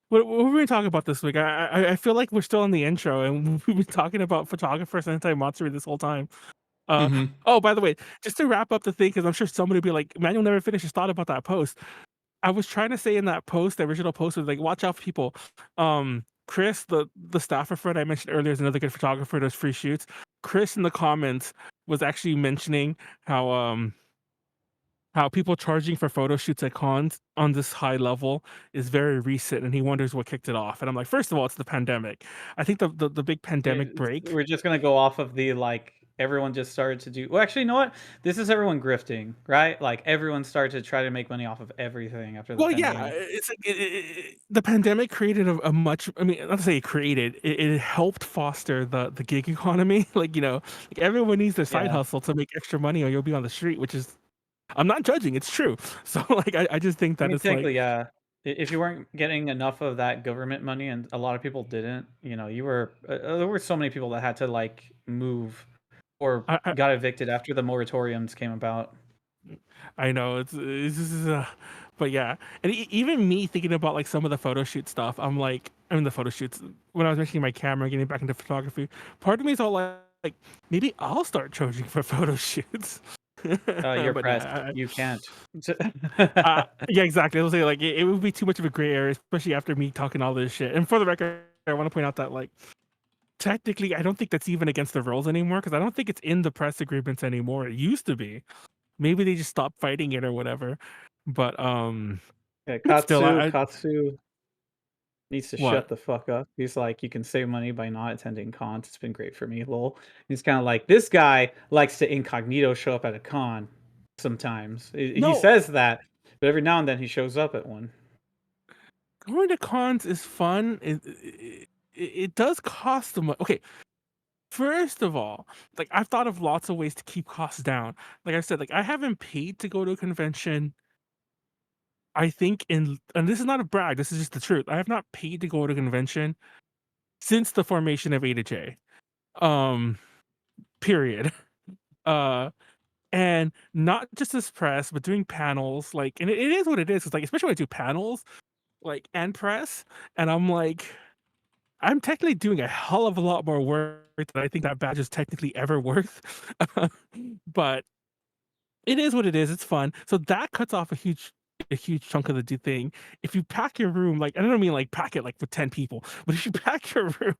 what were we talking about this week? I feel like we're still in the intro, and we've been talking about photographers and anti-monster this whole time. Mm-hmm. Oh, by the way, just to wrap up the thing, because I'm sure somebody will be like, Manuel never finished his thought about that post. I was trying to say in that post, the original post was like, watch out for people. Chris, the staffer friend I mentioned earlier, is another good photographer, does free shoots. Chris in the comments was actually mentioning how people charging for photo shoots at cons on this high level is very recent, and he wonders what kicked it off. And I'm like, first of all, it's the pandemic. I think the big pandemic break. We're just gonna go off of the like everyone just started to do. Well, actually, you know what? This is everyone grifting, right? Like everyone started to try to make money off of everything after the Well, yeah, pandemic. it's like the pandemic created a much. I mean, not to say it created, it helped foster the gig economy. Like like everyone needs their side Yeah. hustle to make extra money, or you'll be on the street. Which is, I'm not judging; it's true. So like, I just think I that mean, it's like technically, yeah. If you weren't getting enough of that government money, and a lot of people didn't, you were there were so many people that had to like move or I got evicted after the moratoriums came about. I know it's just, but yeah, and even me thinking about like some of the photo shoot stuff, I'm like, I mean the photo shoots when I was mentioning my camera, getting back into photography. Part of me is all like maybe I'll start charging for photo shoots. You're But pressed. yeah, You can't. yeah, exactly. I was saying like it would be too much of a gray area, especially after me talking all this shit. And for the record, I want to point out that like technically, I don't think that's even against the rules anymore because I don't think it's in the press agreements anymore. It used to be. Maybe they just stopped fighting it or whatever. But Yeah, but still, I Katsu needs to what? shut the fuck up. He's like, you can save money by not attending cons. It's been great for me, lol. He's kind of like, this guy likes to incognito show up at a con sometimes. He No, says that, but every now and then he shows up at one. going to cons is fun. It does cost them. Okay, first of all, like I've thought of lots of ways to keep costs down. Like I said, like I haven't paid to go to a convention. I think and this is not a brag. This is just the truth. I have not paid to go to a convention since the formation of A to J. Um, period. Uh, and not just as press, but doing panels. Like, and it is what it is. It's like especially when I do panels, like and press, and I'm like, I'm technically doing a hell of a lot more work than I think that badge is technically ever worth. But it is what it is. It's fun. So that cuts off a huge chunk of the thing. If you pack your room, like I don't mean like pack it like with 10 people, but if you pack your room,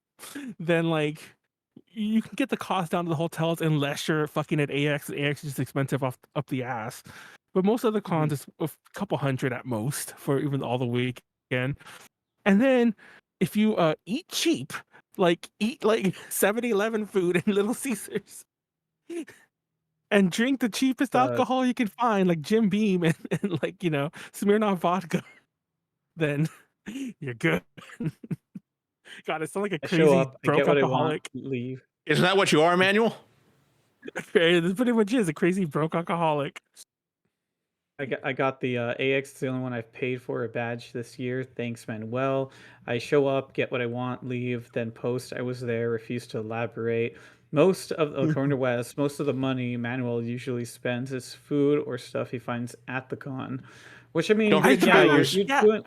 then like you can get the cost down to the hotels unless you're fucking at AX. AX is just expensive off up the ass. But most of the cons Mhm. is a couple hundred at most for even all the weekend. And then if you eat cheap, like eat like 7-Eleven food and Little Caesars and drink the cheapest Uh, alcohol you can find, like Jim Beam and like, Smirnoff vodka, then you're good. God, it sounds like a I show crazy up, I broke get what I want, alcoholic. leave. Isn't that what you are, Emmanuel? It pretty much is a crazy broke alcoholic. I got the AX. It's the only one I've paid for a badge this year. Thanks, Manuel. I show up, get what I want, leave, then post. I was there, refuse to elaborate. Most of according to Wes, most of the money Manuel usually spends is food or stuff he finds at the con. Which I Don't mean, I forget your yeah, try, booze. you're yeah, doing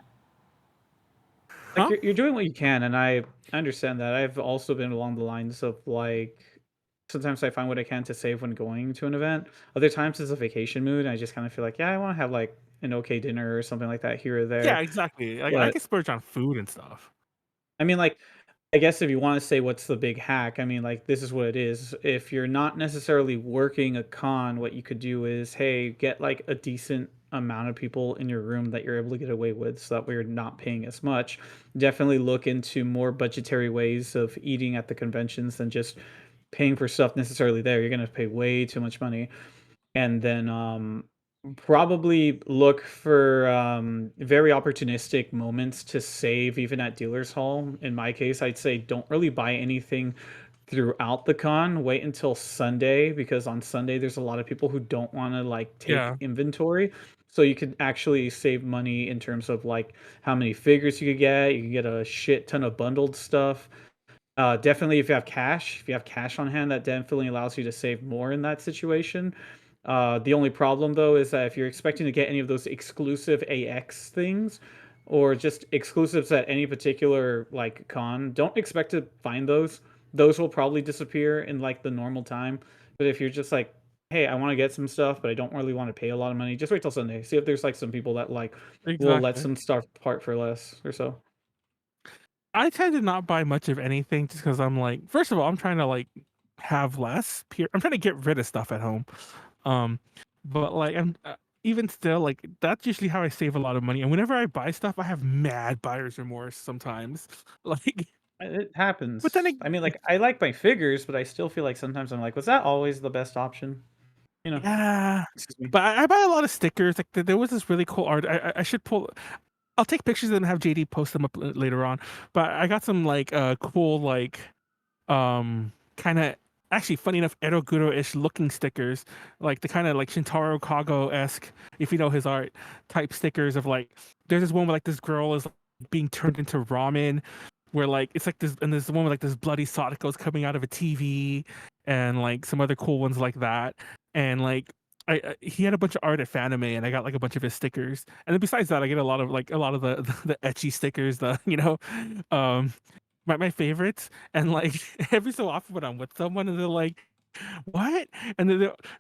like huh? you're doing what you can, and I understand that. I've also been along the lines of like sometimes I find what I can to save when going to an event. Other times it's a vacation mood. And I just kind of feel like, yeah, I want to have like an okay dinner or something like that here or Yeah, there. exactly. Like I But can splurge on food and stuff. I mean, like, I guess if you want to say what's the big hack, I mean, like, this is what it is. If you're not necessarily working a con, what you could do is, hey, get like a decent amount of people in your room that you're able to get away with so that way you're not paying as much. Definitely look into more budgetary ways of eating at the conventions than just paying for stuff necessarily there. You're going to pay way too much money. And then probably look for very opportunistic moments to save even at dealer's hall. In my case, I'd say don't really buy anything throughout the con. Wait until Sunday because on Sunday there's a lot of people who don't want to like take Yeah. inventory. So you could actually save money in terms of like how many figures you could get. You can get a shit ton of bundled stuff. Definitely if you have cash on hand, that definitely allows you to save more in that situation. The only problem though is that if you're expecting to get any of those exclusive AX things, or just exclusives at any particular like con, don't expect to find those. Those will probably disappear in like the normal time. But if you're just like, hey, I want to get some stuff, but I don't really want to pay a lot of money, just wait till Sunday. See if there's like some people that like will let Exactly. some stuff part for less or so. I tend to not buy much of anything just because I'm like, first of all, I'm trying to like have less. I'm trying to get rid of stuff at home. Um, but like I'm even still like that's usually how I save a lot of money. And whenever I buy stuff, I have mad buyer's remorse sometimes. Like, It but then happens. I mean, like I like my figures, but I still feel like sometimes I'm like, was that always the best option? You know. yeah. Excuse me. But I buy a lot of stickers. Like there was this really cool art. I should pull. I'll take pictures and have JD post them up later on. But I got some like cool like kind of actually funny enough Eroguro-ish looking stickers, like the kind of like Shintaro Kago-esque, if you know his art, type stickers of like there's this one where like this girl is like, being turned into ramen, where like it's like this, and there's the one where like this bloody Sadako is coming out of a TV, and like some other cool ones like that, and like he had a bunch of art at Fanime, and I got like a bunch of his stickers. And then besides that, I get a lot of the ecchi stickers, the um my favorites. And like every so often when I'm with someone and they're like, "What?" and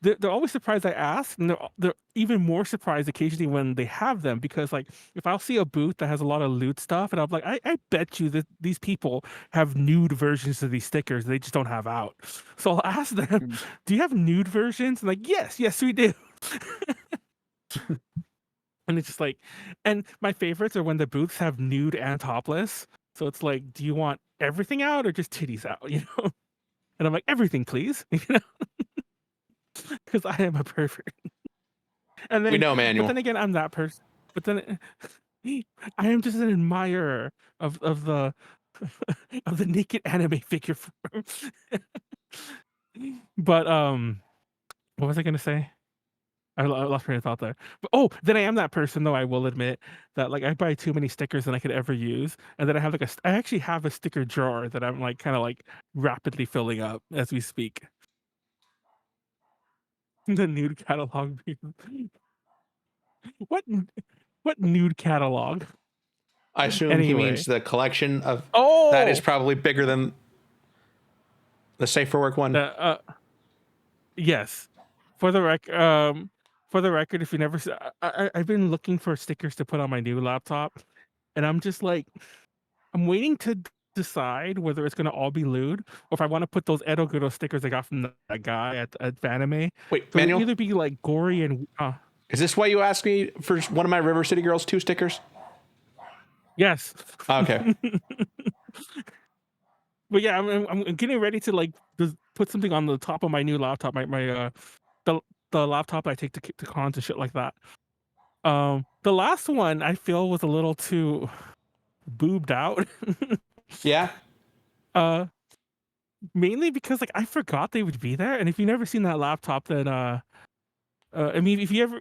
they're always surprised I ask, and they're even more surprised occasionally when they have them because like if I'll see a booth that has a lot of loot stuff, and I'm like, I bet you that these people have nude versions of these stickers they just don't have out. So I'll ask them, Mm. "Do you have nude versions?" And like, yes, we do. And it's just like, and my favorites are when the booths have nude and topless. So it's like, do you want everything out or just titties out? And I'm like, everything, please. Because I am a pervert. And We then, know, but Manuel. then again, I'm that person. But then I am just an admirer of the of the naked anime figure form. But what was I gonna say? I lost train of thought there. But then I am that person though. I will admit that like I buy too many stickers than I could ever use, and then I have like I actually have a sticker drawer that I'm like kind of like rapidly filling up as we speak. The nude catalog. what what nude catalog? I assume he means Anyway. the collection of that is Oh, probably bigger than the safe for work one. yes. For the for the record, if you never, I've been looking for stickers to put on my new laptop, and I'm just like, I'm waiting to decide whether it's gonna all be lewd or if I want to put those Edoguro stickers I got from that guy at Fanime. Wait, So it'll Manuel, either be like gory and is this why you asked me for one of my River City Girls 2 stickers? yes. Okay. But yeah, I'm getting ready to like just put something on the top of my new laptop, the the laptop I take to cons and shit like that. The last one I feel was a little too boobed out. Yeah. uh, Mainly because like I forgot they would be there, and if you've never seen that laptop, then I mean, if you ever,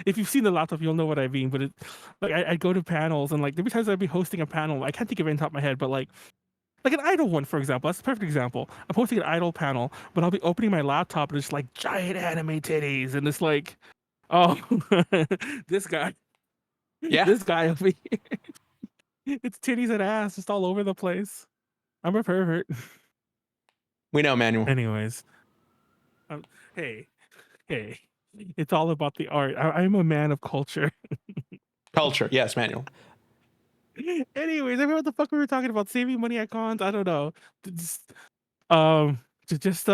if you've seen the laptop, you'll know what I mean. But it, like, I go to panels, and like every time I'd be hosting a panel, I can't think of it on top of my head, but like an idol one, for example. That's a perfect example. I'm hosting an idol panel, but I'll be opening my laptop and it's like giant anime titties, and it's like, oh, this guy, Yeah. this guy over here, it's titties and ass just all over the place. I'm a pervert. We know, Manuel. Anyways, hey, hey, it's all about the art. I'm a man of culture. Culture. Yes, Manuel. Anyways, I forgot what the fuck we were talking about. Saving money at cons. I don't know. Just, um, just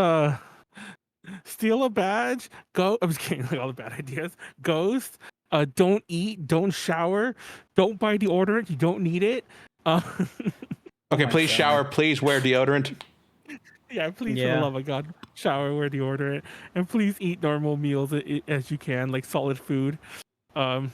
steal a badge. Go. I'm just kidding. Like all the bad ideas. Ghost. Don't eat. Don't shower. Don't buy deodorant. You don't need it. Uh, Okay, my please God. shower. Please wear deodorant. yeah, please, for the Yeah. love of God, shower, wear deodorant, and please eat normal meals as you can, like solid food. Um,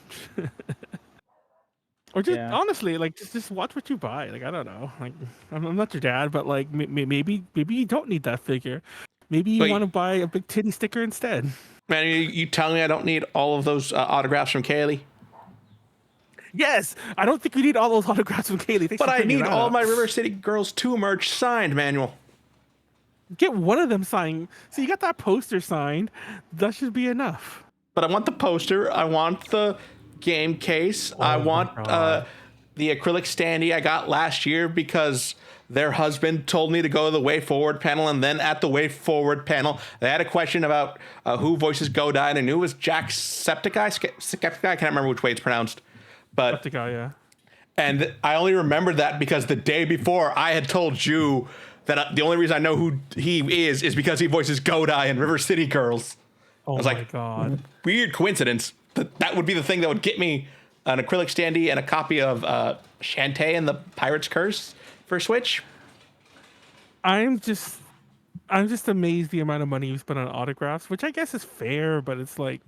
or just Yeah. honestly, like just watch what you buy. Like I don't know. Like I'm not your dad, but like maybe you don't need that figure. Maybe you want to Wait, buy a big titty sticker instead. man, you telling me I don't need all of those autographs from Kaylee? Yes, I don't think you need all those autographs from Kaylee. Thanks But for I bringing need that all up. my River City Girls 2 merch signed, Manuel. Get one of them signed. So you got that poster signed. That should be enough. But I want the poster. I want the game case. I Oh my want God. the acrylic standee I got last year because their husband told me to go to the Way Forward panel, and then at the Way Forward panel, they had a question about who voices Godai, and I knew it was Jacksepticeye. I can't remember which way it's pronounced. But Septiceye, yeah. and I only remembered that because the day before I had told you that the only reason I know who he is because he voices Godai in River City Girls. Oh I was my like, God. weird coincidence. That would be the thing that would get me an acrylic standee and a copy of Shantae and the Pirate's Curse for Switch. I'm just amazed the amount of money you spent on autographs, which I guess is fair, but it's like,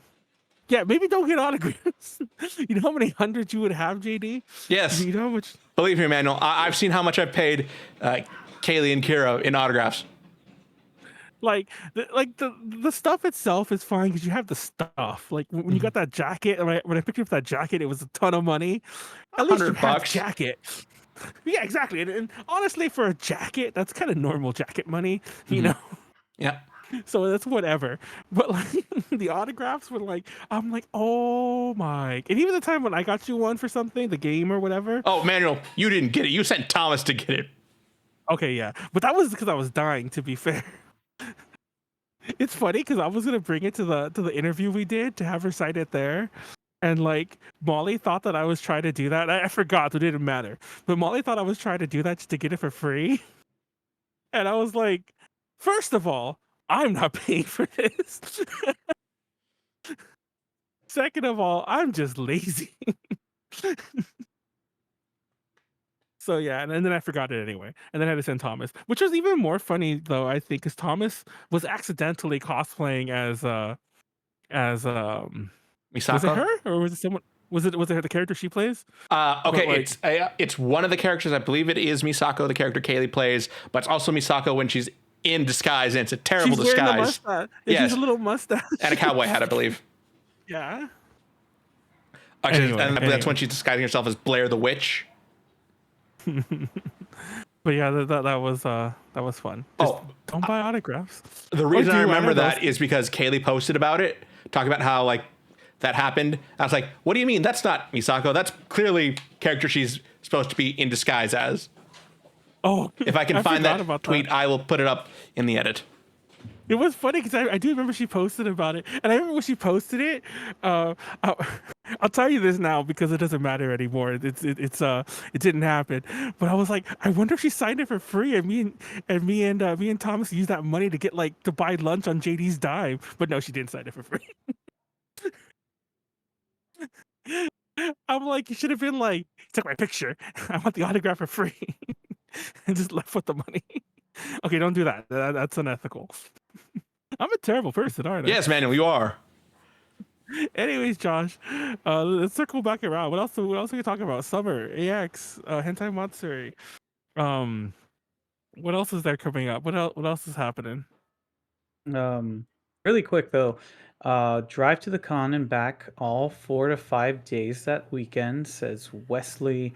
yeah, maybe don't get autographs. You know how many hundreds you would have, JD? Yes. You know how much? Believe me, Manuel, I've seen how much I've paid Kaylee and Kira in autographs. Like the stuff itself is fine because you have the stuff. Like when you got that jacket, when I picked up that jacket, it was a ton of money. At least you have $100. jacket. Yeah, exactly. And honestly, for a jacket, that's kind of normal jacket money, you know. Yeah. So that's whatever. But like the autographs were like, I'm like, oh my! And even the time when I got you one for something, the game or whatever. Oh, Manuel, you didn't get it. You sent Thomas to get it. Okay, yeah, but that was because I was dying. To be fair. It's funny because I was gonna bring it to the interview we did to have her sign it there, and like Molly thought that I was trying to do that. I forgot, it didn't matter. But Molly thought I was trying to do that just to get it for free, and I was like, first of all, I'm not paying for this. Second of all, I'm just lazy. So yeah, and then I forgot it anyway, and then I had to send Thomas, which was even more funny though I think, because Thomas was accidentally cosplaying as was it Misako? her or was it someone? Was it the character she plays? Okay, like- it's one of the characters. I believe it is Misako, the character Kaylee plays, but it's also Misako when she's in disguise, and it's a terrible She's wearing the disguise. mustache. Yes. She's a little mustache. And a cowboy hat, I believe. Yeah. Actually, Anyway, and that's anyway. when she's disguising herself as Blair the Witch. But yeah, that was fun. Just don't buy autographs. The reason I do, remember know that those. is because Kaylee posted about it, talking about how like that happened. I was like, "What do you mean? That's not Misako. That's clearly character she's supposed to be in disguise as." Oh, If I can I find forgot that about tweet, I will put it up in the edit. It was funny because I do remember she posted about it, and I remember when she posted it. I'll tell you this now because it doesn't matter anymore. It didn't happen. But I was like, I wonder if she signed it for free, and me and Thomas used that money to get like to buy lunch on JD's dime. But no, she didn't sign it for free. I'm like, you should have been like, took my picture. I want the autograph for free, and just left with the money. Okay, don't do that. That's unethical. I'm a terrible person, aren't I? Yes, Manuel, you are. Anyways, Josh, let's circle back around. What else we can talk about? Summer, AX, Hentai Matsuri. What else is there coming up? What else is happening? Really quick though, drive to the con and back all 4 to 5 days that weekend, says Wesley.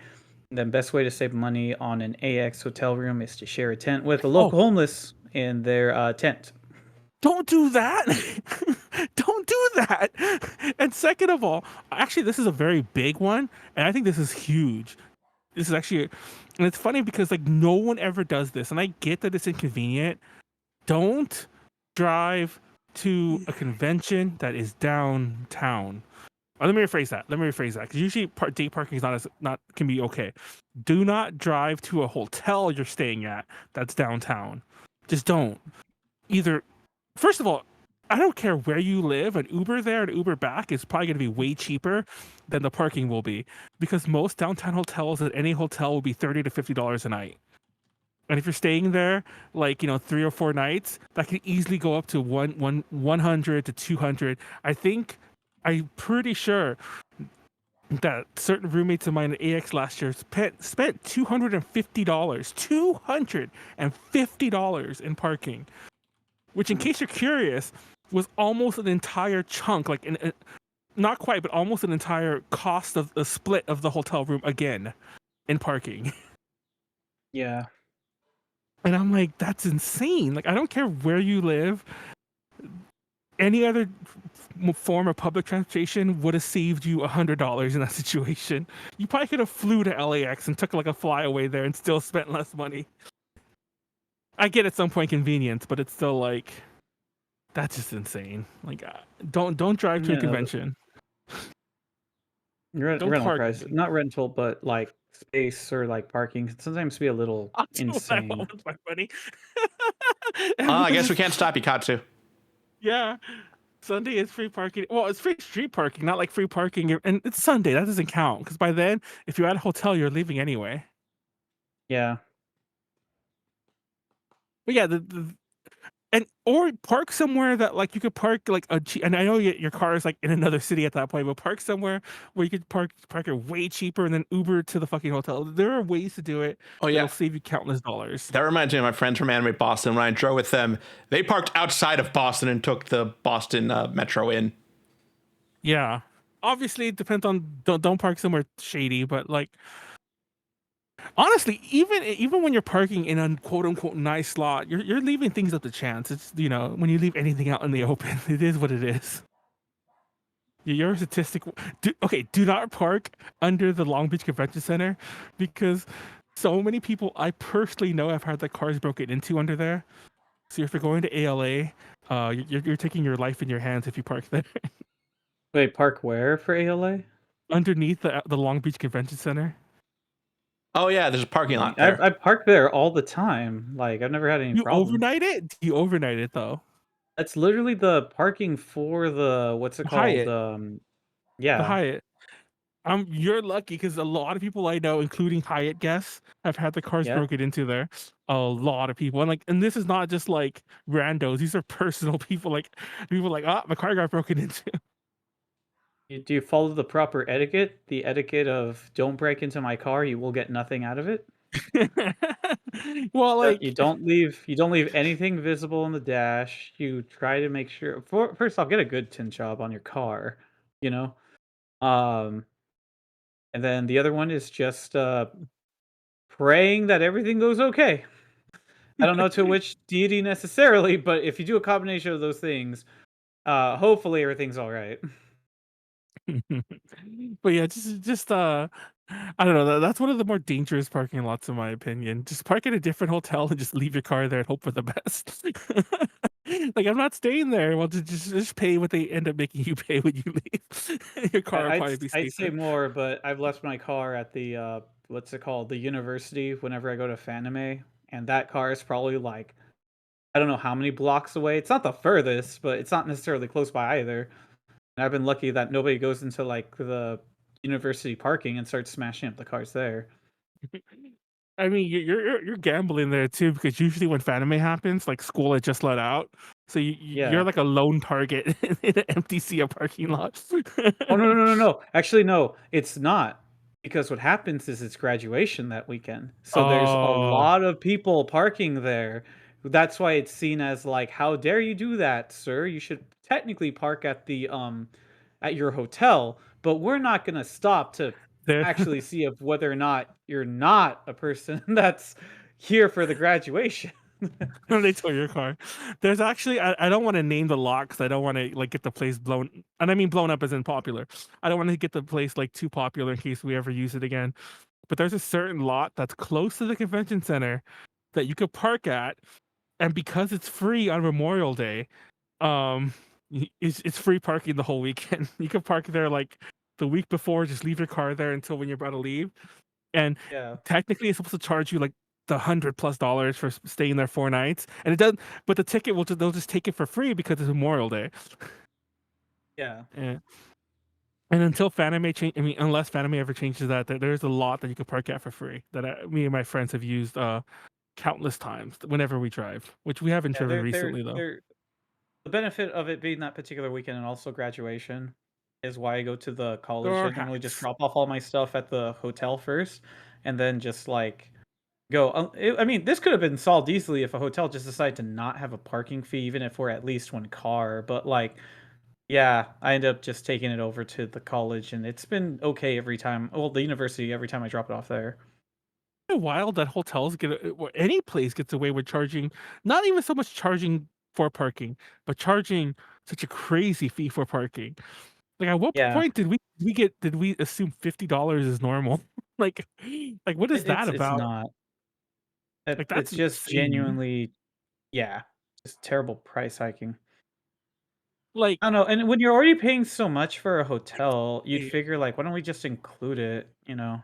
The best way to save money on an AX hotel room is to share a tent with a local homeless in their tent. Don't do that. Don't do that. And second of all, actually, this is a very big one, and I think this is huge. This is actually, and it's funny because like no one ever does this, and I get that it's inconvenient. Don't drive to a convention that is downtown. Let me rephrase that. Because usually day parking is not can be okay. Do not drive to a hotel you're staying at that's downtown. Just don't. Either, first of all, I don't care where you live. An Uber there and Uber back is probably going to be way cheaper than the parking will be, because most downtown hotels at any hotel will be $30 to $50 a night. And if you're staying there, like 3 or 4 nights, that can easily go up to 100 to 200. I'm pretty sure that certain roommates of mine at AX last year spent $250 in parking, which, in case you're curious, was almost an entire chunk, like not quite, but almost an entire cost of the split of the hotel room again in parking. Yeah. And I'm like, that's insane. Like, I don't care where you live. Any other form of public transportation would have saved you $100 in that situation. You probably could have flew to LAX and took like a flyaway there and still spent less money. I get at some point convenience, but it's still like that's just insane. Like, don't drive to a You know, convention. Don't rental park. price, not rental, but like space or like parking can sometimes be a little I'll do what I insane. want with my money. I Everyone's guess we just can't stop you, Katsu. yeah. Sunday is free parking. Well, it's free street parking, not like free parking. And it's Sunday. That doesn't count because by then, if you're at a hotel, you're leaving anyway. Yeah. But yeah, and or park somewhere that like you could park like and I know your car is like in another city at that point, but park somewhere where you could park it way cheaper and then Uber to the fucking hotel. There are ways to do it Oh that'll yeah, save you countless dollars. that reminds me of my friends from Anime Boston. When I drove with them, they parked outside of Boston and took the Boston Metro in. Yeah, obviously it depends on don't park somewhere shady, but like honestly, even when you're parking in a quote unquote nice slot, you're leaving things up to chance. It's when you leave anything out in the open, it is what it is. You're a statistic. Do not park under the Long Beach Convention Center because so many people I personally know have had their cars broken into under there. So if you're going to ALA, you're taking your life in your hands if you park there Wait, park where for ALA? underneath the Long Beach Convention Center. Oh yeah, there's a parking lot I there. park there all the time. Like I've never had any You problems. overnight it? Do you overnight it though? That's literally the parking for the what's it The called? Hyatt, the Yeah, Hyatt. You're lucky because a lot of people I know, including Hyatt guests, have had the cars yeah. broken into there. A lot of people, and this is not just like randos; these are personal people. Like people like, my car got broken into. Do you follow the proper etiquette? The etiquette of don't break into my car, you will get nothing out of it. Well, You don't leave anything visible in the dash. You try to make sure first off, get a good tint job on your car, you know? Um, and then the other one is just praying that everything goes okay. I don't know to which deity necessarily, but if you do a combination of those things, hopefully everything's all right. but yeah, just I don't know. That's one of the more dangerous parking lots, in my opinion. Just park at a different hotel and just leave your car there and hope for the best. Like I'm not staying there. Well, just pay what they end up making you pay when you leave. Your car will probably be I'd say safer. more, but I've left my car at the what's it called? The university whenever I go to Fanime, and that car is probably like I don't know how many blocks away. It's not the furthest, but it's not necessarily close by either. And I've been lucky that nobody goes into like the university parking and starts smashing up the cars there. I mean, you're gambling there too because usually when Fanime happens, like school had just let out, so you're Yeah. like a lone target in an empty sea of parking lot. Oh no. Actually, no, it's not. Because what happens is it's graduation that weekend. So there's a Oh, lot of people parking there. That's why it's seen as like, how dare you do that, sir? You should technically park at your hotel, but we're not gonna stop to there. actually see of whether or not you're not a person that's here for the graduation. They tow your car. There's actually I don't want to name the lot because I don't want to like get the place blown, and I mean blown up as in popular. I don't want to get the place like too popular in case we ever use it again. But there's a certain lot that's close to the convention center that you could park at, and because it's free on Memorial Day, um, it's free parking the whole weekend. You can park there like the week before, just leave your car there until when you're about to leave, and Yeah. technically it's supposed to charge you like the $100+ for staying there 4 nights, and it doesn't. But the ticket they'll just take it for free because it's Memorial Day. Yeah. Yeah. And until Fanime change, I mean, unless Fanime ever changes that, there's a lot that you can park at for free that me and my friends have used countless times whenever we drive, which we haven't Yeah, driven recently though. they're the benefit of it being that particular weekend and also graduation is why I go to the There college. are I normally just hacks. drop off all my stuff at the hotel first, and then just like go. I mean, this could have been solved easily if a hotel just decided to not have a parking fee, even if we're at least one car. But like, yeah, I end up just taking it over to the college, and it's been okay every time. Well, the university every time I drop it off there. wild that hotels or any place gets away with charging, not even so much charging for parking, but charging such a crazy fee for parking. Like, at what Yeah, point did we assume $50 is normal? Like what is that it's about? not. Like, It's that's just insane. genuinely, yeah, just terrible price hiking. Like, I don't know, and when you're already paying so much for a hotel, you'd eh, figure, like, why don't we just include it, you know?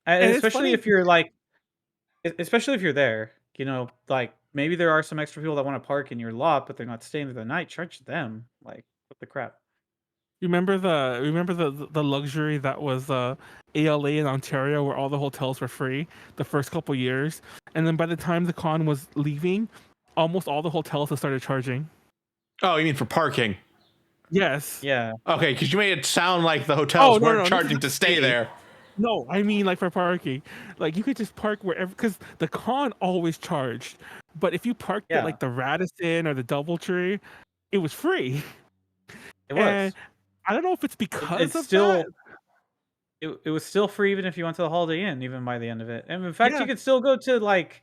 and it's Especially funny if you're, like especially if you're there, you know, like, maybe there are some extra people that wanna park in your lot, but they're not staying there the night, charge them, like, what the crap? remember the luxury that was ALA in Ontario where all the hotels were free the first couple years, and then by the time the con was leaving, almost all the hotels had started charging. Oh, you mean for parking? Yes. Yeah, Okay, because you made it sound like the Oh, hotels no, weren't no, this is charging a to stay stay. there. No, I mean, like, for parking. Like, you could just park wherever, because the con always charged, but if you parked at, yeah, like, the Radisson or the DoubleTree, it was free, it and was. I don't know if it's It's because of that. still it was still free even if you went to the Holiday Inn even by the end of it, and in fact, you Yeah, could still go to, like,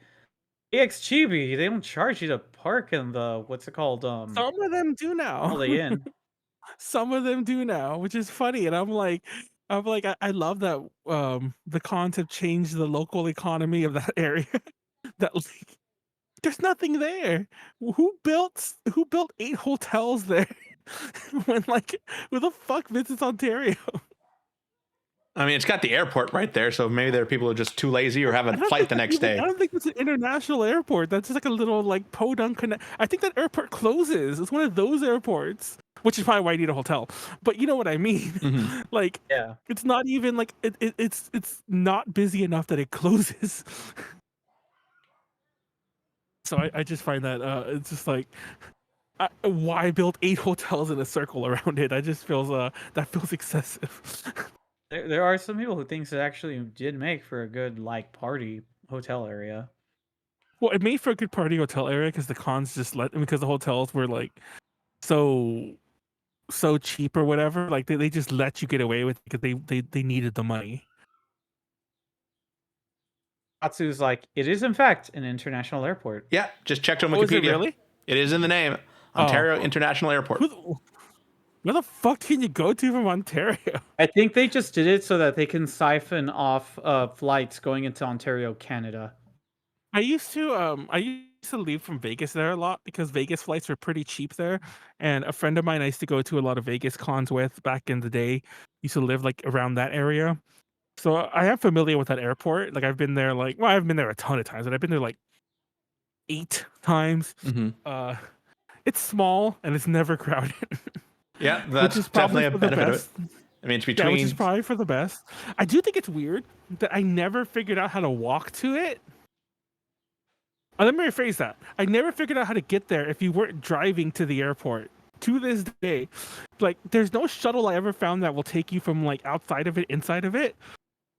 EX Chibi, they don't charge you to park in the what's it called, some of them do now. Holiday Inn. Some of them do now, which is funny, and I'm like, I love that, the cons have changed the local economy of that area, that, like, there's nothing there. Who built 8 hotels there when, like, who the fuck visits Ontario? I mean, it's got the airport right there, so maybe there are people who are just too lazy or have a flight the next I day. don't think it's an international airport. That's just like a little, like, podunk connect. I think that airport closes. It's one of those airports, which is probably why you need a hotel. But you know what I mean? Hmm. Like, Yeah. it's not even like it's not busy enough that it closes. So I just find that it's just like, why build 8 hotels in a circle around it? I just feels that feels excessive. There are some people who thinks it actually did make for a good, like, party hotel area. Well, it made for a good party hotel area because the cons just because the hotels were like so so cheap or whatever. Like, they just let you get away with it because they needed the money. Atsu's like, "It is in fact an international airport." Yeah, just checked on Oh, is it Wikipedia. really? It is in the name, Oh, Ontario International Airport. who, where the fuck can you go to from Ontario? I think they just did it so that they can siphon off, flights going into Ontario, Canada. I used to leave from Vegas there a lot because Vegas flights were pretty cheap there, and a friend of mine I used to go to a lot of Vegas cons with back in the day used to live like around that area. So I am familiar with that airport. Like, I've been there, like, well, I've been there a ton of times, but I've been there like 8 times. Hmm. Uh it's small and it's never crowded, Yeah, which that's is probably definitely a for the benefit of it. best. I mean, it's Yeah, which is between. probably for the best. I do think it's weird that I never figured out how to walk to it. Let me rephrase that. I never figured out how to get there if you weren't driving to the airport. To this day, like, there's no shuttle I ever found that will take you from, like, outside of it, inside of it,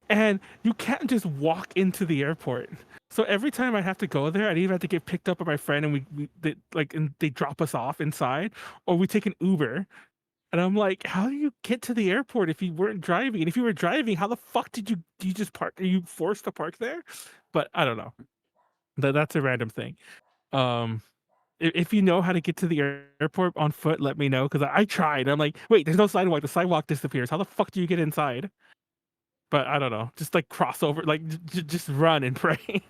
and you can't just walk into the airport. So every time I have to go there, I either have to get picked up by my friend and they drop us off inside, or we take an Uber. And I'm like, how do you get to the airport if you weren't driving? And if you were driving, how the fuck do you just park? Are you forced to park there? But I don't know. That's a random thing. Um, if you know how to get to the airport on foot, let me know because I tried. I'm like, wait, there's no sidewalk. The sidewalk disappears. How the fuck do you get inside? But I don't know. Just like cross over, like just run and pray.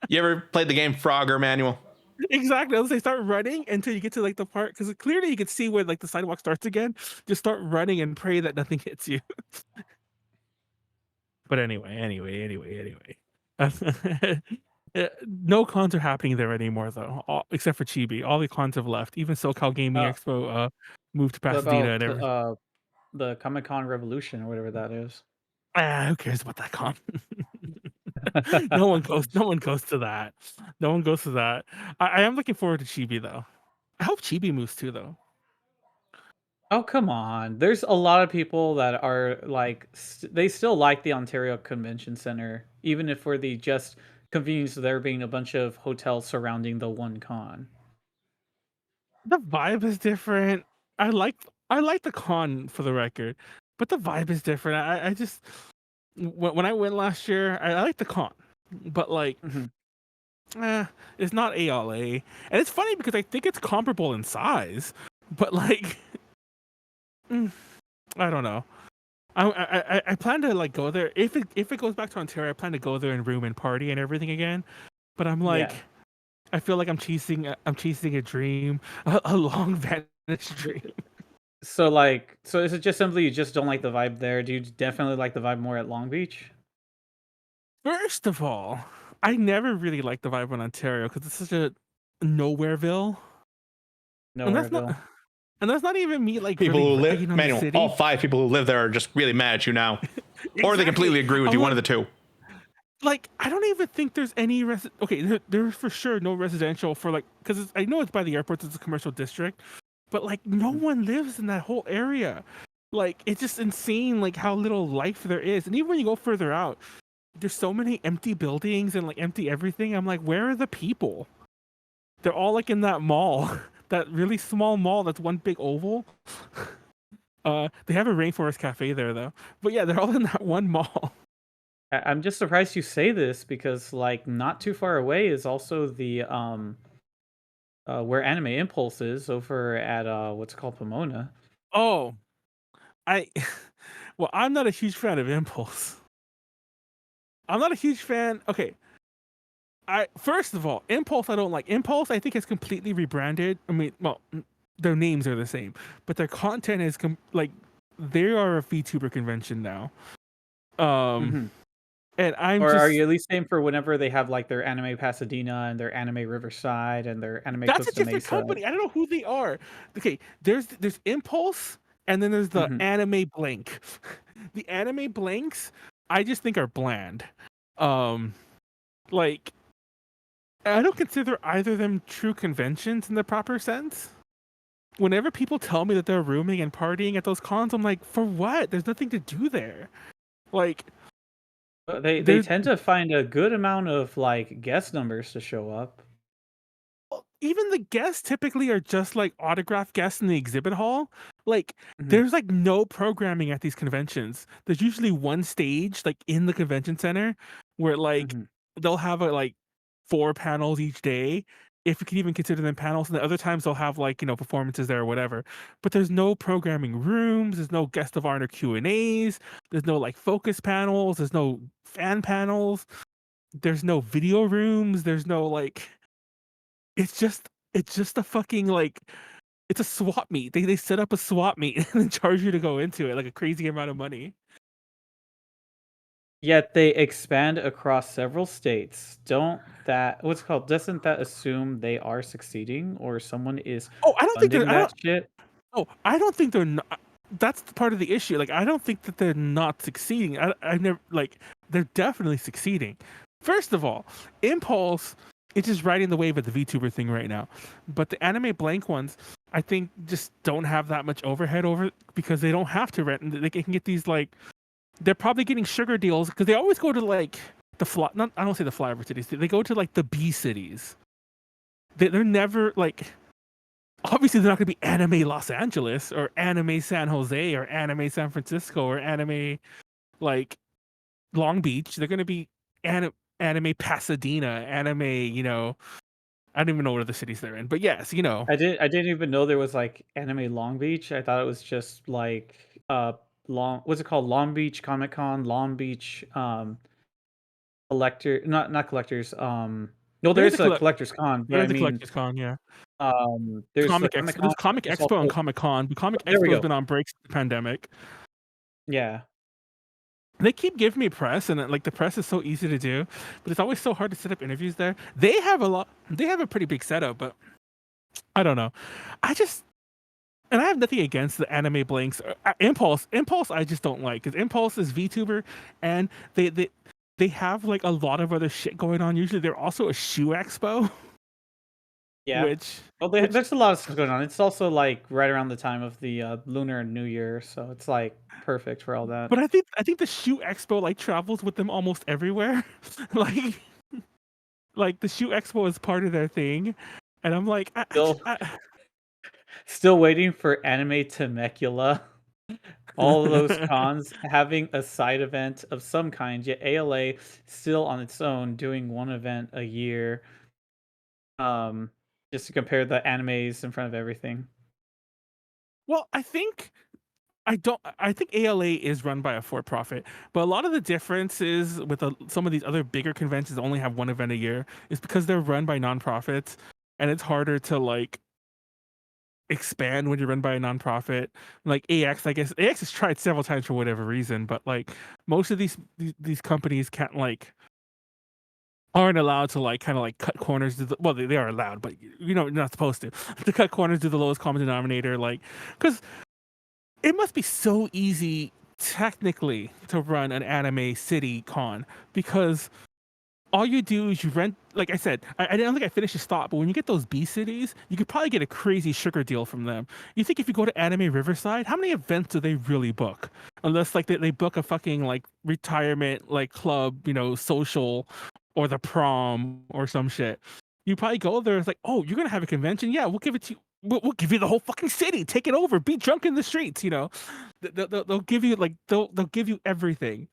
You ever played the game Frogger Manual? Exactly. As they start running until you get to like the part, because clearly you can see where like the sidewalk starts again. Just start running and pray that nothing hits you. But anyway. No cons are happening there anymore though, except for Chibi. All the cons have left. Even SoCal Gaming Uh, Expo moved to what Pasadena about, and everything. the Comic-Con Revolution or whatever that is? Who cares about that con? No one goes to that. No one goes to that. I am looking forward to Chibi though. I hope Chibi moves too though. Oh, come on. There's a lot of people that are like, they still like the Ontario Convention Center, even if for the just convenience of there being a bunch of hotels surrounding the one con. The vibe is different. I like I like the con for the record, but the vibe is different. I just when I went last year, I liked the con, but like, Mhm. eh, it's not ALA, and it's funny because I think it's comparable in size, but like, mm, I don't know. I plan to like go there if it goes back to Ontario. I plan to go there and room and party and everything again. But I'm like, Yeah. I feel like I'm chasing a dream, a long vanished dream. So is it just simply you just don't like the vibe there? Do you definitely like the vibe more at Long Beach? First of all, I never really liked the vibe in Ontario because it's such a nowhereville, and that's not Nowhereville. and that's not even me like People really who live, ragging on the Manuel, all city. 5 people who live there are just really mad at you now, or they Exactly. completely agree with I'm you. One like, of the two. I don't even think there's any okay, there's for sure no residential for like because I know it's by the airport, it's a commercial district, but like no Mhm. one lives in that whole area. Like it's just insane like how little life there is. And even when you go further out, there's so many empty buildings and like empty everything. I'm like, where are the people? They're all like in that mall, that really small mall that's one big oval. They have a rainforest cafe there though. But yeah, they're all in that one mall. I'm just surprised you say this because like not too far away is also the where Anime Impulse is over at what's it called Pomona. Oh, I well, I'm not a huge fan of Impulse. I'm not a huge fan. Okay, I first of all, Impulse I don't like. Impulse I think is completely rebranded. I mean, well, their names are the same, but their content is like they are a VTuber convention now. Um, Mhm. and I'm Or are just you at least saying for whenever they have like their Anime Pasadena and their Anime Riverside and their Anime that's a Costa different Mesa? company. I don't know who they are. Okay, there's Impulse, and then there's the Mhm. Anime Blank. The Anime Blanks, I just think are bland. Um, like I don't consider either of them true conventions in the proper sense. Whenever people tell me that they're rooming and partying at those cons, I'm like, for what? There's nothing to do there. Like, They there's tend to find a good amount of like guest numbers to show up. even the guests typically are just like autograph guests in the exhibit hall. Like, Mhm. there's like no programming at these conventions. There's usually one stage like in the convention center where like Mhm. they'll have a like 4 panels each day, if you can even consider them panels. And the other times they'll have like performances there or whatever. But there's no programming rooms. There's no guest of honor Q&As. There's no like focus panels. There's no fan panels. There's no video rooms. There's no like it's just a fucking like it's a swap meet. They set up a swap meet and then charge you to go into it like a crazy amount of money. Yet they expand across several states. Don't that what's it called? Doesn't that assume they are succeeding or someone is Oh, I don't think they're funding that shit? I don't think they're not. That's the part of the issue. Like I don't think that they're not succeeding. I never like they're definitely succeeding. First of all, Impulse is just riding the wave of the VTuber thing right now. But the anime blank ones, I think just don't have that much overhead over because they don't have to rent and they can get these like they're probably getting sugar deals because they always go to like the fly. Not I don't say the flyover cities. They go to like the B cities. They're never like obviously they're not going to be anime Los Angeles or anime San Jose or anime San Francisco or anime like Long Beach. They're going to be anime Pasadena, anime. I don't even know what other cities they're in, but yes, I didn't even know there was like Anime Long Beach. I thought it was just like long what's it called? Long Beach Comic Con, Long Beach collector not collectors. No, There is a there's a collectors con, but there I is a mean collector's con, yeah. there's the Comic Con, There's Comic there's Expo and also Comic Con. But Comic there we Expo has go. been on break since the pandemic. Yeah. They keep giving me press, and like the press is so easy to do, but it's always so hard to set up interviews there. They have a lot. They have a pretty big setup, but I don't know. I just and I have nothing against the anime blanks. Impulse, Impulse, I just don't like because Impulse is VTuber, and they have like a lot of other shit going on. Usually, they're also a shoe expo, Yeah. which Well, which. there's a lot of stuff going on. It's also like right around the time of the Lunar New Year, so it's like perfect for all that. But I think the shoe expo like travels with them almost everywhere. like like the shoe expo is part of their thing, and I'm like Still, still waiting for Anime Temecula. All of those cons having a side event of some kind, yet ALA still on its own doing one event a year. Um, just to compare the animes in front of everything. Well, I don't. I think ALA is run by a for-profit, but a lot of the differences with some of these other bigger conventions that only have one event a year is because they're run by nonprofits, and it's harder to like expand when you're run by a nonprofit. Like AX, I guess AX has tried several times for whatever reason, but like most of these companies can't like aren't allowed to like kind of like cut corners to well they are allowed, but you know you're not supposed to cut corners to the lowest common denominator, like because it must be so easy technically to run an anime city con because all you do is you rent, like I said, I don't think I finished this thought, but when you get those B cities, you could probably get a crazy sugar deal from them. You think if you go to Anime Riverside, how many events do they really book? Unless like they book a fucking like retirement like club, you know, social or the prom or some shit. You probably go there, it's like, oh, you're gonna have a convention? Yeah, we'll give it to you. We'll give you the whole fucking city. Take it over. Be drunk in the streets. You know, they'll give you like they'll give you everything.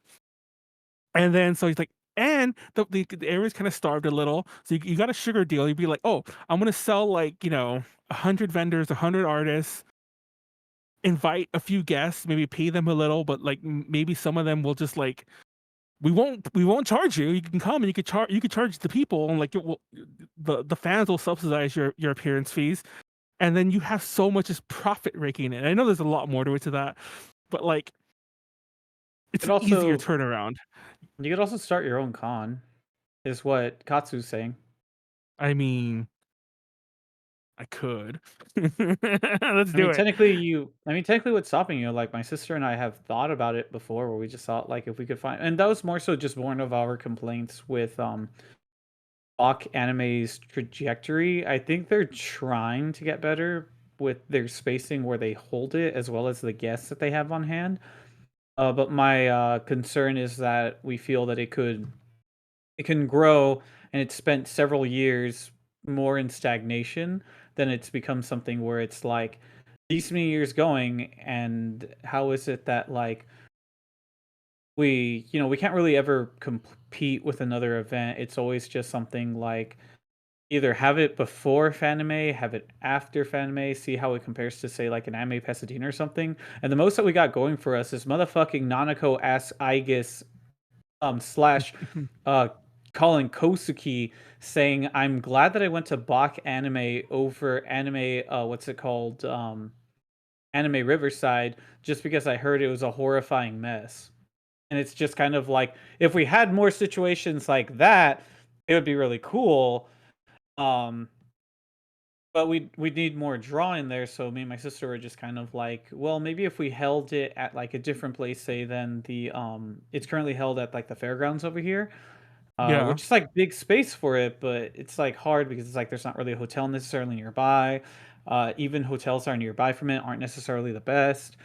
And then so he's like, and the area's kind of starved a little, so you got a sugar deal. You'd be like, oh, I'm gonna sell like 100 vendors, 100 artists, invite a few guests, maybe pay them a little, but like maybe some of them will just like we won't charge you. You can come and you could charge the people and like the fans will subsidize your appearance fees, and then you have so much as profit raking in. I know there's a lot more to it to that, but like it's It an easier also turnaround. You could also start your own con, is what Katsu's saying. I mean, I could. Let's I do mean, it. technically, what's stopping you? Like, my sister and I have thought about it before, where we just thought, like, if we could find, and that was more so just one of our complaints with Bach Anime's trajectory. I think they're trying to get better with their spacing where they hold it, as well as the guests that they have on hand. But my concern is that we feel that it can grow, and it's spent several years more in stagnation than it's become something where it's like these many years going, and how is it that like we can't really ever compete with another event. It's always just something like either have it before Fanime, have it after Fanime, see how it compares to say like an Anime Pasadena or something. And the most that we got going for us is motherfucking Nanako ass Aegis slash uh Colin Kosuki saying, I'm glad that I went to Bach Anime over anime what's it called? Anime Riverside, just because I heard it was a horrifying mess. And it's just kind of like if we had more situations like that, it would be really cool. Um but we need more draw in there, so me and my sister were just kind of like, well, maybe if we held it at like a different place, say than the it's currently held at like the fairgrounds over here, Yeah. which is like big space for it, but it's like hard because it's like there's not really a hotel necessarily nearby. Even hotels that are nearby from it aren't necessarily the best.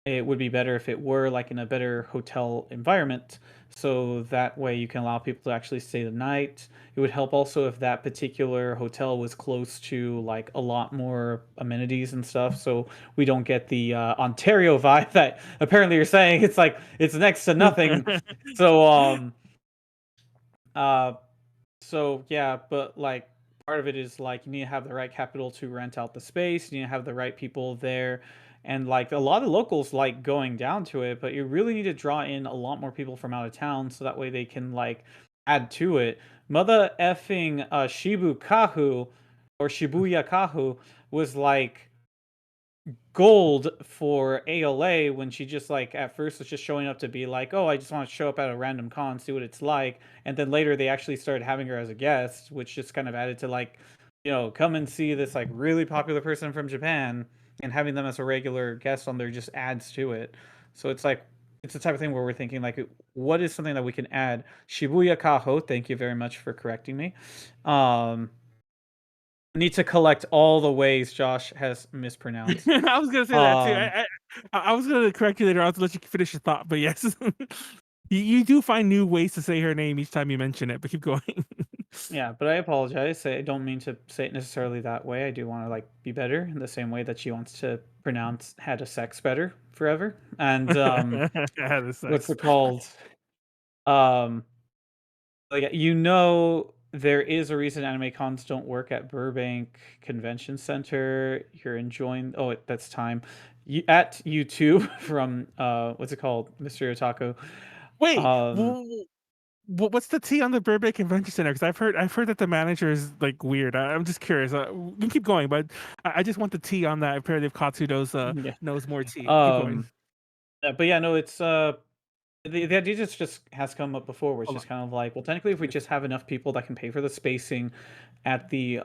It would be better if it were like in a better hotel environment, so that way you can allow people to actually stay the night. It would help also if that particular hotel was close to like a lot more amenities and stuff, so we don't get the Ontario vibe that apparently you're saying. It's like it's next to nothing. So uh so yeah, but like part of it is like you need to have the right capital to rent out the space. You need to have the right people there, and like a lot of locals like going down to it. But you really need to draw in a lot more people from out of town, so that way they can like add to it. Mother effing Shibu Kahu or Shibuya Kahu was like gold for ALA when she just like at first was just showing up to be like, oh, I just want to show up at a random con, see what it's like. And then later they actually started having her as a guest, which just kind of added to like, come and see this like really popular person from Japan, and having them as a regular guest on there just adds to it. So it's like it's the type of thing where we're thinking like, what is something that we can add? Shibuya Kaho, thank you very much for correcting me. Need to collect all the ways Josh has mispronounced. I was gonna say that too. Um, I was gonna correct you later on to let you finish your thought, but yes, you do find new ways to say her name each time you mention it. But keep going. Yeah, but I apologize. I don't mean to say it necessarily that way. I do want to like be better in the same way that she wants to pronounce had a sex better forever. And Had a what's sex. it called? Um like there is a reason anime cons don't work at Burbank Convention Center. You're enjoying that's time. At YouTube from what's it called? Mr. Otaku. Wait, Um what's the tea on the Burbank Convention Center? Because I've heard that the manager is like weird. I'm just curious. We can keep going, but I just want the tea on that. Apparently, if Katsu yeah. knows more tea. Keep going. Um but yeah, no, it's the idea just has come up before where it's Hold just on. kind of like, well, technically if we just have enough people that can pay for the spacing at the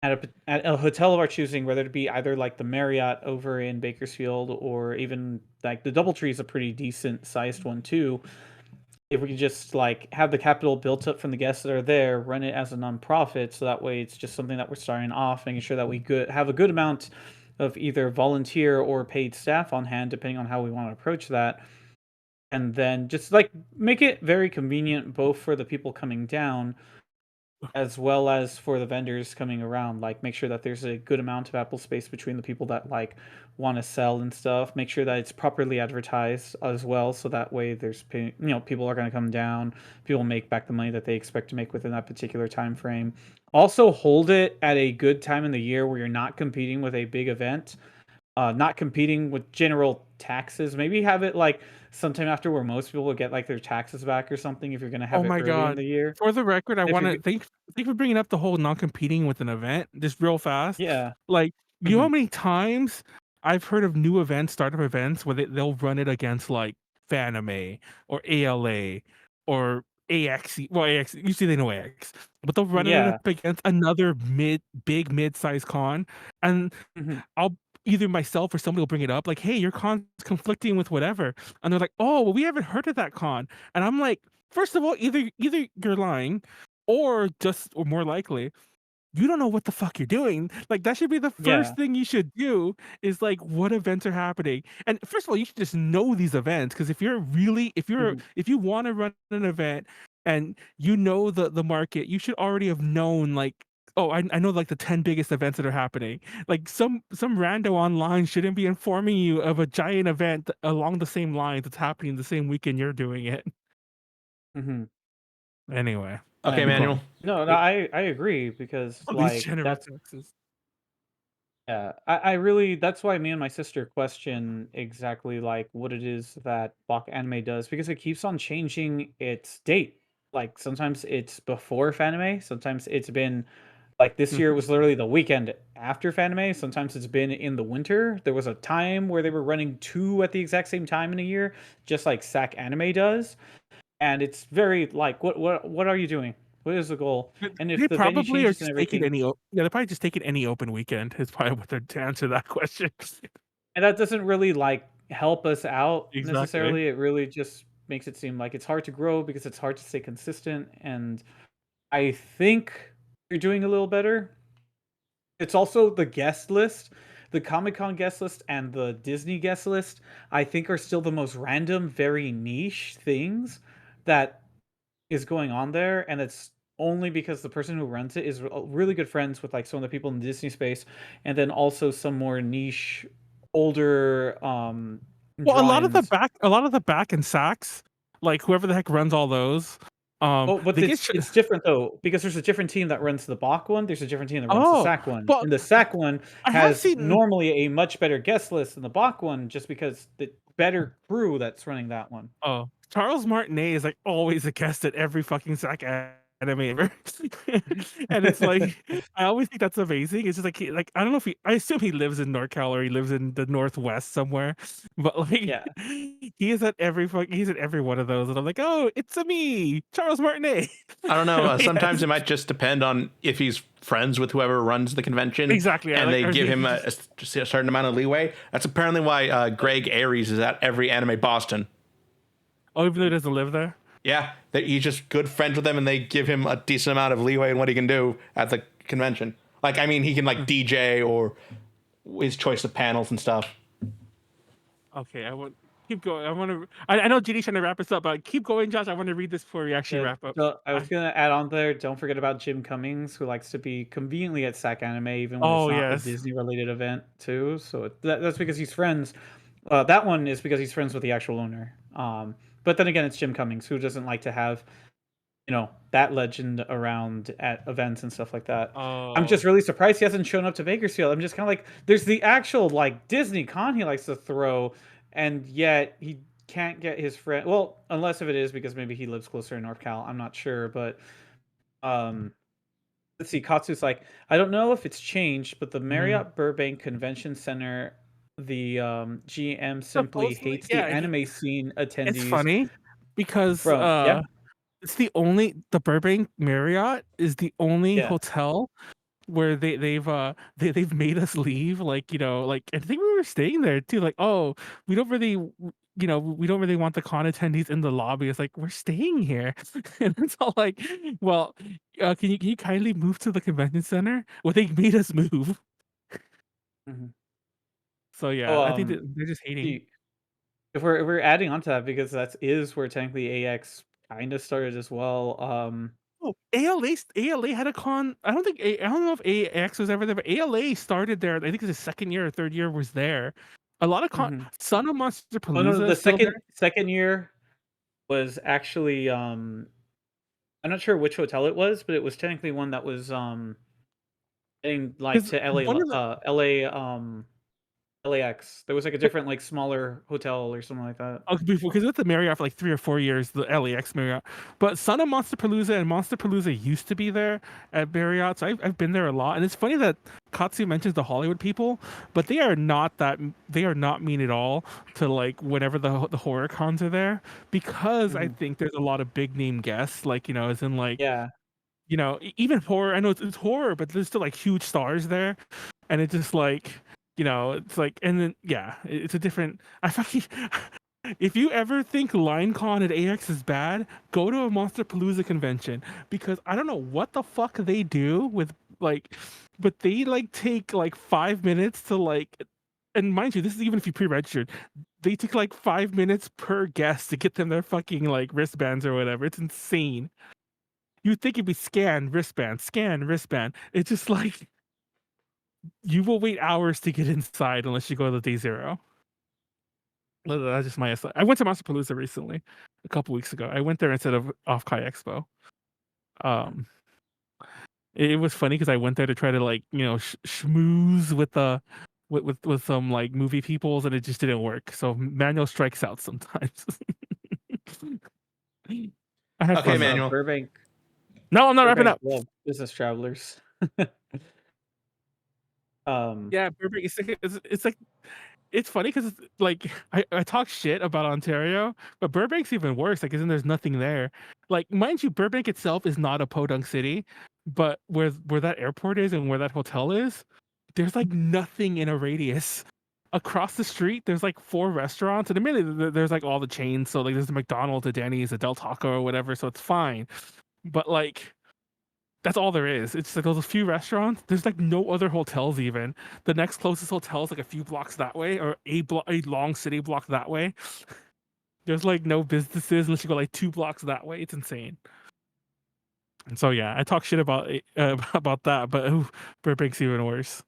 at a hotel of our choosing, whether it be either like the Marriott over in Bakersfield or even like the Doubletree is a pretty decent sized one too. If we could just like have the capital built up from the guests that are there, run it as a nonprofit, so that way it's just something that we're starting off, making sure that we have a good amount of either volunteer or paid staff on hand, depending on how we want to approach that, and then just like make it very convenient both for the people coming down as well as for the vendors coming around. Like make sure that there's a good amount of Apple space between the people that like want to sell and stuff. Make sure that it's properly advertised as well, so that way people are going to come down, people make back the money that they expect to make within that particular time frame. Also hold it at a good time in the year where you're not competing with a big event, not competing with general taxes. Maybe have it like sometime after where most people will get like their taxes back or something if you're going to Oh have it my early in god. the year. For the record, I If want you're to thank for bringing up the whole non-competing with an event just real fast. yeah. Like, you know Mhm. how many times I've heard of new events, startup events, where they'll run it against like Fanime or ALA or AXE. Well, AX, usually they know AX, but they'll run it Yeah. up against another big mid-sized con, and Mhm. I'll either myself or somebody will bring it up, like, "Hey, your con's conflicting with whatever," and they're like, "Oh, well, we haven't heard of that con," and I'm like, first of all, either you're lying, or more likely, you don't know what the fuck you're doing. Like, that should be the Yeah. first thing you should do is like, what events are happening? And first of all, you should just know these events, because Mhm. if you want to run an event and you know the market, you should already have known like, oh, I know like the 10 biggest events that are happening. Like some rando online shouldn't be informing you of a giant event along the same lines that's happening the same weekend you're doing it. Mhm. Anyway, Okay, keep And Manuel. going. no, I agree because All these like generous that's taxes. yeah, I really that's why me and my sister question exactly like what it is that Bach Anime does because it keeps on changing its date. Like sometimes it's before Fanime, sometimes it's been like this year was literally the weekend after Fanime, sometimes it's been in the winter. There was a time where they were running two at the exact same time in a year, just like SAC Anime does. And it's very like what are you doing? What is the goal? And if They the venue probably are changes and just taking everything, yeah, they're probably just taking any open weekend is probably what they're to answer that question. and that doesn't really like help us out Exactly. necessarily. It really just makes it seem like it's hard to grow because it's hard to stay consistent. And I think you're doing a little better. It's also the guest list. The Comic Con guest list and the Disney guest list, I think, are still the most random, very niche things that is going on there, and it's only because the person who runs it is really good friends with like some of the people in the Disney space, and then also some more niche, older Well, draw-ins. a lot of the back and sacks, like whoever the heck runs all those, Oh, but they get it's different though because there's a different team that runs the Bach one. There's a different team that runs the oh, SAC one, well, and the SAC one I have has seen normally a much better guest list than the Bach one, just because the better crew that's running that one. oh, Charles Martinet is like always a guest at every fucking sack anime ever. And it's like I always think that's amazing. It's just like like I don't know if I assume he lives in NorCal or he lives in the Northwest somewhere, but like Yeah. he's at every one of those, and I'm like, oh, it's a me, Charles Martinet. I don't know. Yes, Sometimes it might just depend on if he's friends with whoever runs the convention, exactly. I and like, they or give him he a, just just a certain amount of leeway. That's apparently why Greg Aries is at every Anime Boston. oh, even though he doesn't live there. Yeah, that he's just good friends with them, and they give him a decent amount of leeway in what he can do at the convention. Like, I mean, he can like Mm. DJ or his choice of panels and stuff. Okay, I would. keep going. I want to. I know GD's trying to wrap us up, but keep going, Josh. I want to read this before we actually wrap up. So I was I, gonna add on there. Don't forget about Jim Cummings, who likes to be conveniently at SAC Anime, even when it's oh not a yes. Disney related event too. So that's because he's friends. That one is because he's friends with the actual owner. But then again, it's Jim Cummings, who doesn't like to have that legend around at events and stuff like that. I'm Oh. just really surprised he hasn't shown up to Bakersfield. I'm just kind of like, there's the actual like Disney con he likes to throw, and yet he can't get his friend. Well, unless if it is because maybe he lives closer in North Cal. I'm not sure, but um, let's see. Katsu's like, I don't know if it's changed, but the Mhm. Marriott Burbank Convention Center, the GM simply Supposedly, hates the yeah. anime scene It's attendees funny because from yeah it's the Burbank Marriott is the only yeah. hotel where they've made us leave, like, like, I think we were staying there too, like, oh, we don't really we don't really want the con attendees in the lobby. It's like, we're staying here. And it's all like, well, can you kindly move to the convention center? Well, they made us move. Mhm. So Oh, yeah, I think that they're just hating. see, if we're adding on to that because that is where technically AX kind of started as well. Oh, ALA had a con. I don't know if AX was ever there, but ALA started there. I think it's the second year or third year was there. A lot of Mhm. Son of Monster Oh no, Palooza the is still there. second year was actually I'm not sure which hotel it was, but it was technically one that was heading like Because to one of the LAX. There was like a different like smaller hotel or something like that. before, because with the Marriott for like 3 or 4 years, the LAX Marriott, but Son of Monster Palooza and Monster Palooza used to be there at Marriott, so I've been there a lot. And it's funny that Katsu mentions the Hollywood people, but they are not mean at all to, like, whenever the horror cons are there, because I Mhm. think there's a lot of big name guests, like, as in, like, Yeah. even horror. I know it's horror, but there's still like huge stars there, and it's just like, it's like, and then yeah, it's a different. I fucking. If you ever think LineCon at AX is bad, go to a Monster Palooza convention, because I don't know what the fuck they do with, like, but they like take like 5 minutes to, like, and mind you, this is even if you pre-registered. They take like 5 minutes per guest to get them their fucking like wristbands or whatever. It's insane. You'd think it'd be scan, wristband. It's just like, you will wait hours to get inside unless you go to the day zero. That's just my I went to Palooza recently, a couple weeks ago. I went there instead of Off Kai Expo. Um, it was funny because I went there to try to, like, schmooze with the with some, like, movie peoples, and it just didn't work. So Manuel strikes out sometimes. I had Okay, fun Because though. Manuel. No, I'm not wrapping Burbank up. love business travelers. um Yeah, Burbank. It's like, it's funny because it's like, I talk shit about Ontario, but Burbank's even worse. Like, isn't there's nothing there? Like, mind you, Burbank itself is not a podunk city, but where that airport is and where that hotel is, there's like nothing in a radius. Across the street, there's like 4 restaurants, and admittedly, there's like all the chains. So like, there's a McDonald's, a Denny's, a Del Taco, or whatever. So it's fine. But like, that's all there is. It's like those few restaurants. There's like no other hotels even. The next closest hotel is like a few blocks that way, or a long city block that way. There's like no businesses unless you go like 2 blocks that way. It's insane. And so yeah, I talk shit about about that, but Burbank's even worse.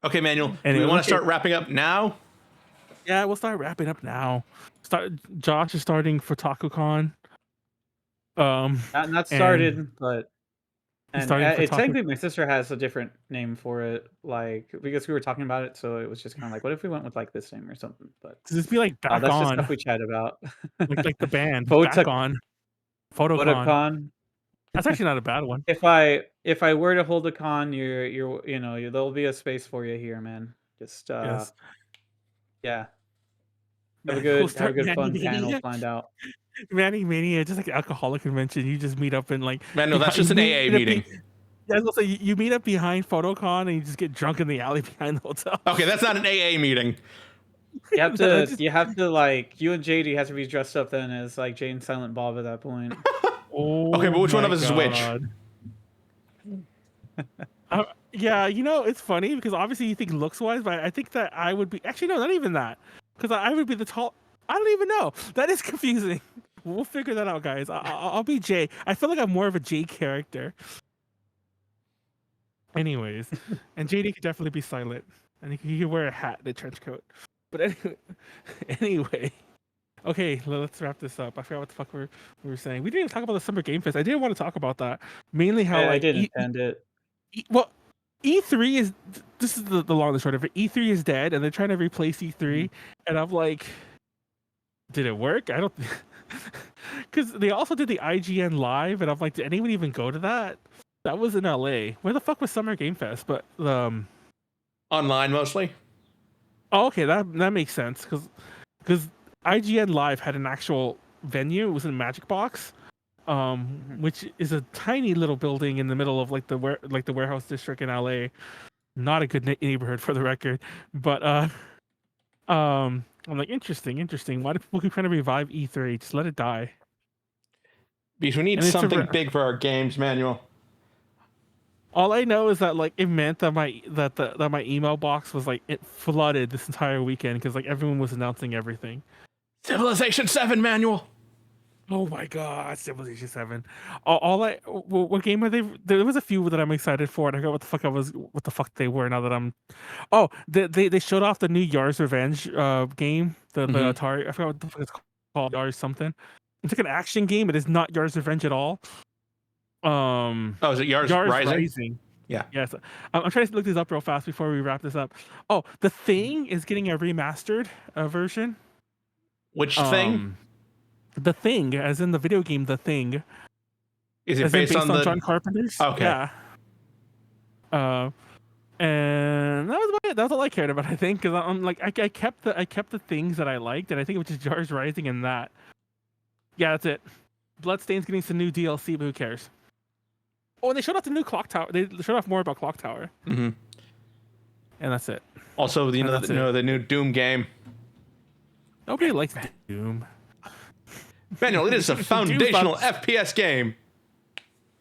Okay, Manuel. Do we Anyways, want to okay, start wrapping up now? yeah, we'll start wrapping up now. Josh is starting for TacoCon. Um, not and started, but he's and starting for it Taco. technically my sister has a different name for it, like because we were talking about it, so it was just kind of like, what if we went with like this name or something? But Does this be like back that's just on, stuff we chat about. like the band back Photo on PhotoCon? Photocon. That's actually not a bad one. If I were to hold a con, there'll be a space for you here, man. Just Yes. yeah, We'll have a start good Manny fun panel Mania. planned out. Manny Mania, just like an alcoholic convention. You just meet up and like Manuel, that's behind. just You an AA meet up. meeting. Yeah, I was gonna say, you meet up behind PhotoCon and you just get drunk in the alley behind the hotel. Okay, that's not an AA meeting. That's just, You have to like you and JD have to be dressed up then as like Jane Silent Bob at that point. Okay, oh but which one my of us is which? god. I, Yeah, it's funny because obviously you think looks wise, but I think that I would be actually no, not even that, because I would be the tall. I don't even know. That is confusing. We'll figure that out, guys. I'll be Jay. I feel like I'm more of a Jay character. Anyways, and JD could definitely be silent, and he could wear a hat and a trench coat. But anyway, anyway, okay, let's wrap this up. I forgot what the fuck we were saying. We didn't even talk about the Summer Game Fest. I didn't want to talk about that. Mainly how I like didn't attend it. well, E3 is this is the long and short of it. E3 is dead, and they're trying to replace E3, and I'm like, did it work? I don't, because they also did the IGN Live, and I'm like, did anyone even go to that? That was in LA. Where the fuck was Summer Game Fest? But Online mostly. oh, okay, that makes sense because IGN Live had an actual venue. It was in Magic Box, which is a tiny little building in the middle of like the warehouse district in LA. Not a good neighborhood for the record, but I'm like interesting. Why do people keep trying to revive E3? Just let it die. Because we need something big for our games, Manuel. All I know is that like it meant that my email box was like it flooded this entire weekend because like everyone was announcing everything. Civilization 7, Manuel. Oh my god, Civilization 7. What game are they? There was a few that I'm excited for, and I forgot what the fuck they were now that I'm. Oh, they showed off the new Yars Revenge game, the Atari. I forgot what the fuck it's called, Yars something. It's like an action game. It is not Yars Revenge at all. Oh, is it Yars Rising? Yeah. Yes. I'm trying to look this up real fast before we wrap this up. Oh, The Thing is getting a remastered version. Which thing? The Thing, as in the video game, The Thing. Is it based on John Carpenter's? Okay. Yeah. And that was about it. That's all I cared about, I think, because I'm like, I kept the things that I liked, and I think it was just Jars Rising and that. Yeah, that's it. Bloodstain's getting some new DLC, but who cares? Oh, and they showed off the new Clock Tower. They showed off more about Clock Tower. Mm-hmm. And that's it. Also, the new Doom game. Nobody likes Doom. Manuel, it is a foundational FPS game.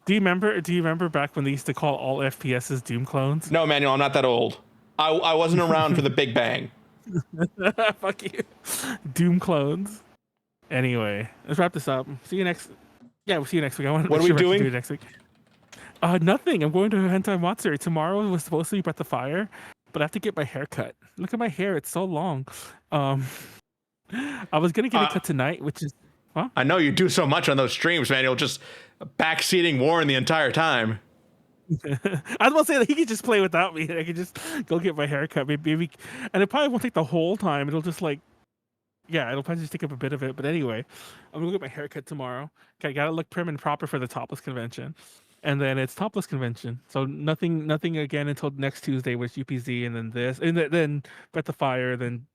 Do you remember back when they used to call all FPSs Doom clones? No, Manuel, I'm not that old. I wasn't around for the Big Bang. Fuck you. Doom clones. Anyway, let's wrap this up. See you next. Yeah, we'll see you next week. What are we doing? Do next week. Nothing. I'm going to Hentai Matsuri. Tomorrow was supposed to be Breath the Fire, but I have to get my hair cut. Look at my hair; it's so long. I was gonna get it cut tonight, which is. Huh? I know you do so much on those streams, Manuel. Just backseating Warren the entire time. I was about to say that he could just play without me. I could just go get my hair cut, maybe, and it probably won't take the whole time. It'll just like. Yeah, it'll probably just take up a bit of it. But anyway, I'm gonna get my haircut tomorrow. Okay, I gotta look prim and proper for the topless convention. And then it's topless convention. So nothing again until next Tuesday, which UPZ, and then this, and then Breath the Fire, then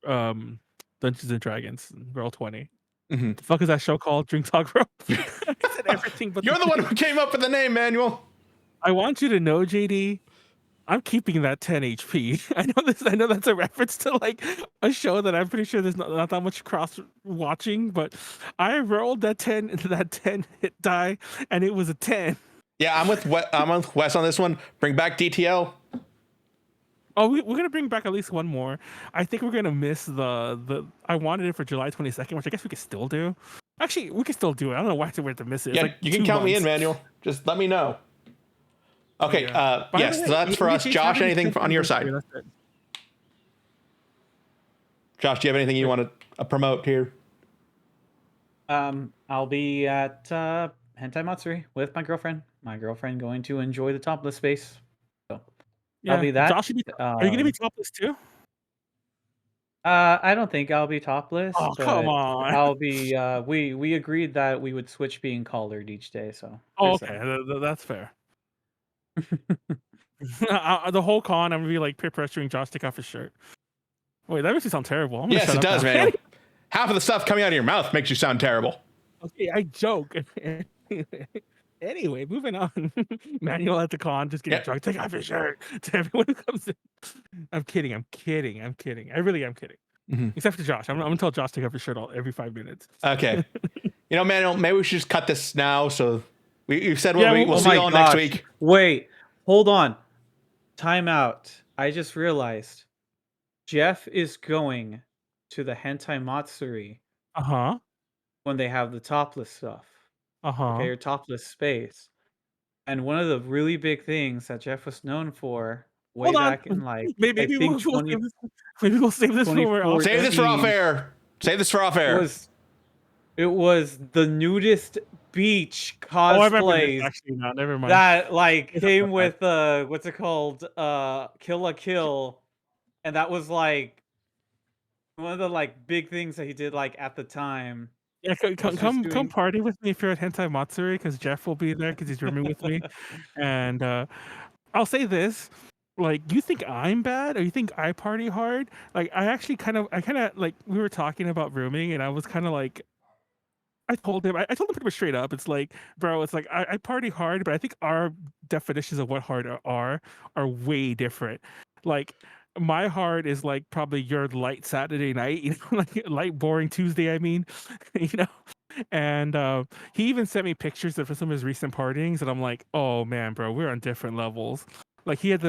Dungeons and Dragons, Roll 20. Mm-hmm. The fuck is that show called? Drink Talk Bro? I said everything but You're the one who came up with the name, Manuel. I want you to know, JD, I'm keeping that 10 HP. I know that's a reference to like a show that I'm pretty sure there's not that much cross watching, but I rolled that 10 hit die, and it was a 10. Yeah, I'm with Wes on this one. Bring back DTL. Oh, we're gonna bring back at least one more. I think we're gonna miss the. I wanted it for July 22nd, which I guess we could still do. Actually, we can still do it. I don't know why we're to miss it. Yeah, like you can count me in, Manuel. Just let me know. Okay. Yes, so that's for us. Josh, anything on your side? Josh, do you have anything you want to promote here? I'll be at Hentai Matsuri with my girlfriend. My girlfriend going to enjoy the topless space. So I'll be that. Josh, are you gonna be topless too? I don't think I'll be topless. Oh, come on. I'll be. We agreed that we would switch being collared each day. So. Oh, okay, that's fair. The whole con, I'm gonna be like peer pressuring Josh to take off his shirt. Wait, that makes you sound terrible. Yes, it does, man. Half of the stuff coming out of your mouth makes you sound terrible. Okay, I joke. Anyway, moving on. Manuel at the con just getting drunk. Take off your shirt to everyone who comes in. I'm kidding. I really am kidding. Mm-hmm. Except for Josh. I'm gonna tell Josh to take off his shirt every 5 minutes. Okay. Manuel, maybe we should just cut this now. So you said we'll see you all next week. Wait, hold on. time out. I just realized Jeff is going to the hentai matsuri Uh huh. when they have the topless stuff. Uh Okay, huh. or topless space. And one of the really big things that Jeff was known for way Hold on. back in like I Maybe think we'll save this. Maybe we'll save this when we're off. Save this for off 2014 air. Save this for off air. was the nudist beach Oh, I remember this cosplays actually now. Never mind. that like It's came about with what's it called? Kill la Kill. And that was like one of the like big things that he did like at the time. Yeah, Was just come doing party with me if you're at Hentai Matsuri because Jeff will be there because he's rooming with me. And I'll say this: like, you think I'm bad or you think I party hard? Like, I kind of like we were talking about rooming, and I was kind of like, I told him, I told him pretty much straight up. It's like, bro, it's like I party hard, but I think our definitions of what hard are way different. Like, my hard is like probably your light Saturday night, like light boring Tuesday. I mean, you know. And he even sent me pictures of some of his recent partyings, and I'm like, oh man, bro, we're on different levels. Like he had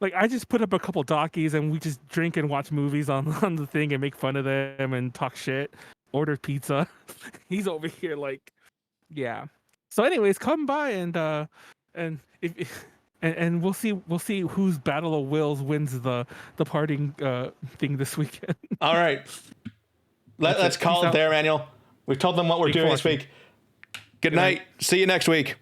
like I just put up a couple dockies and we just drink and watch movies on on the thing and make fun of them and talk shit. Order pizza. He's over here like, yeah. So, anyways, come by and and we'll see whose battle of wills wins the parting thing this weekend. All right. Let's call it there, Manuel. We've told them what we're doing this week. Good night. See you next week.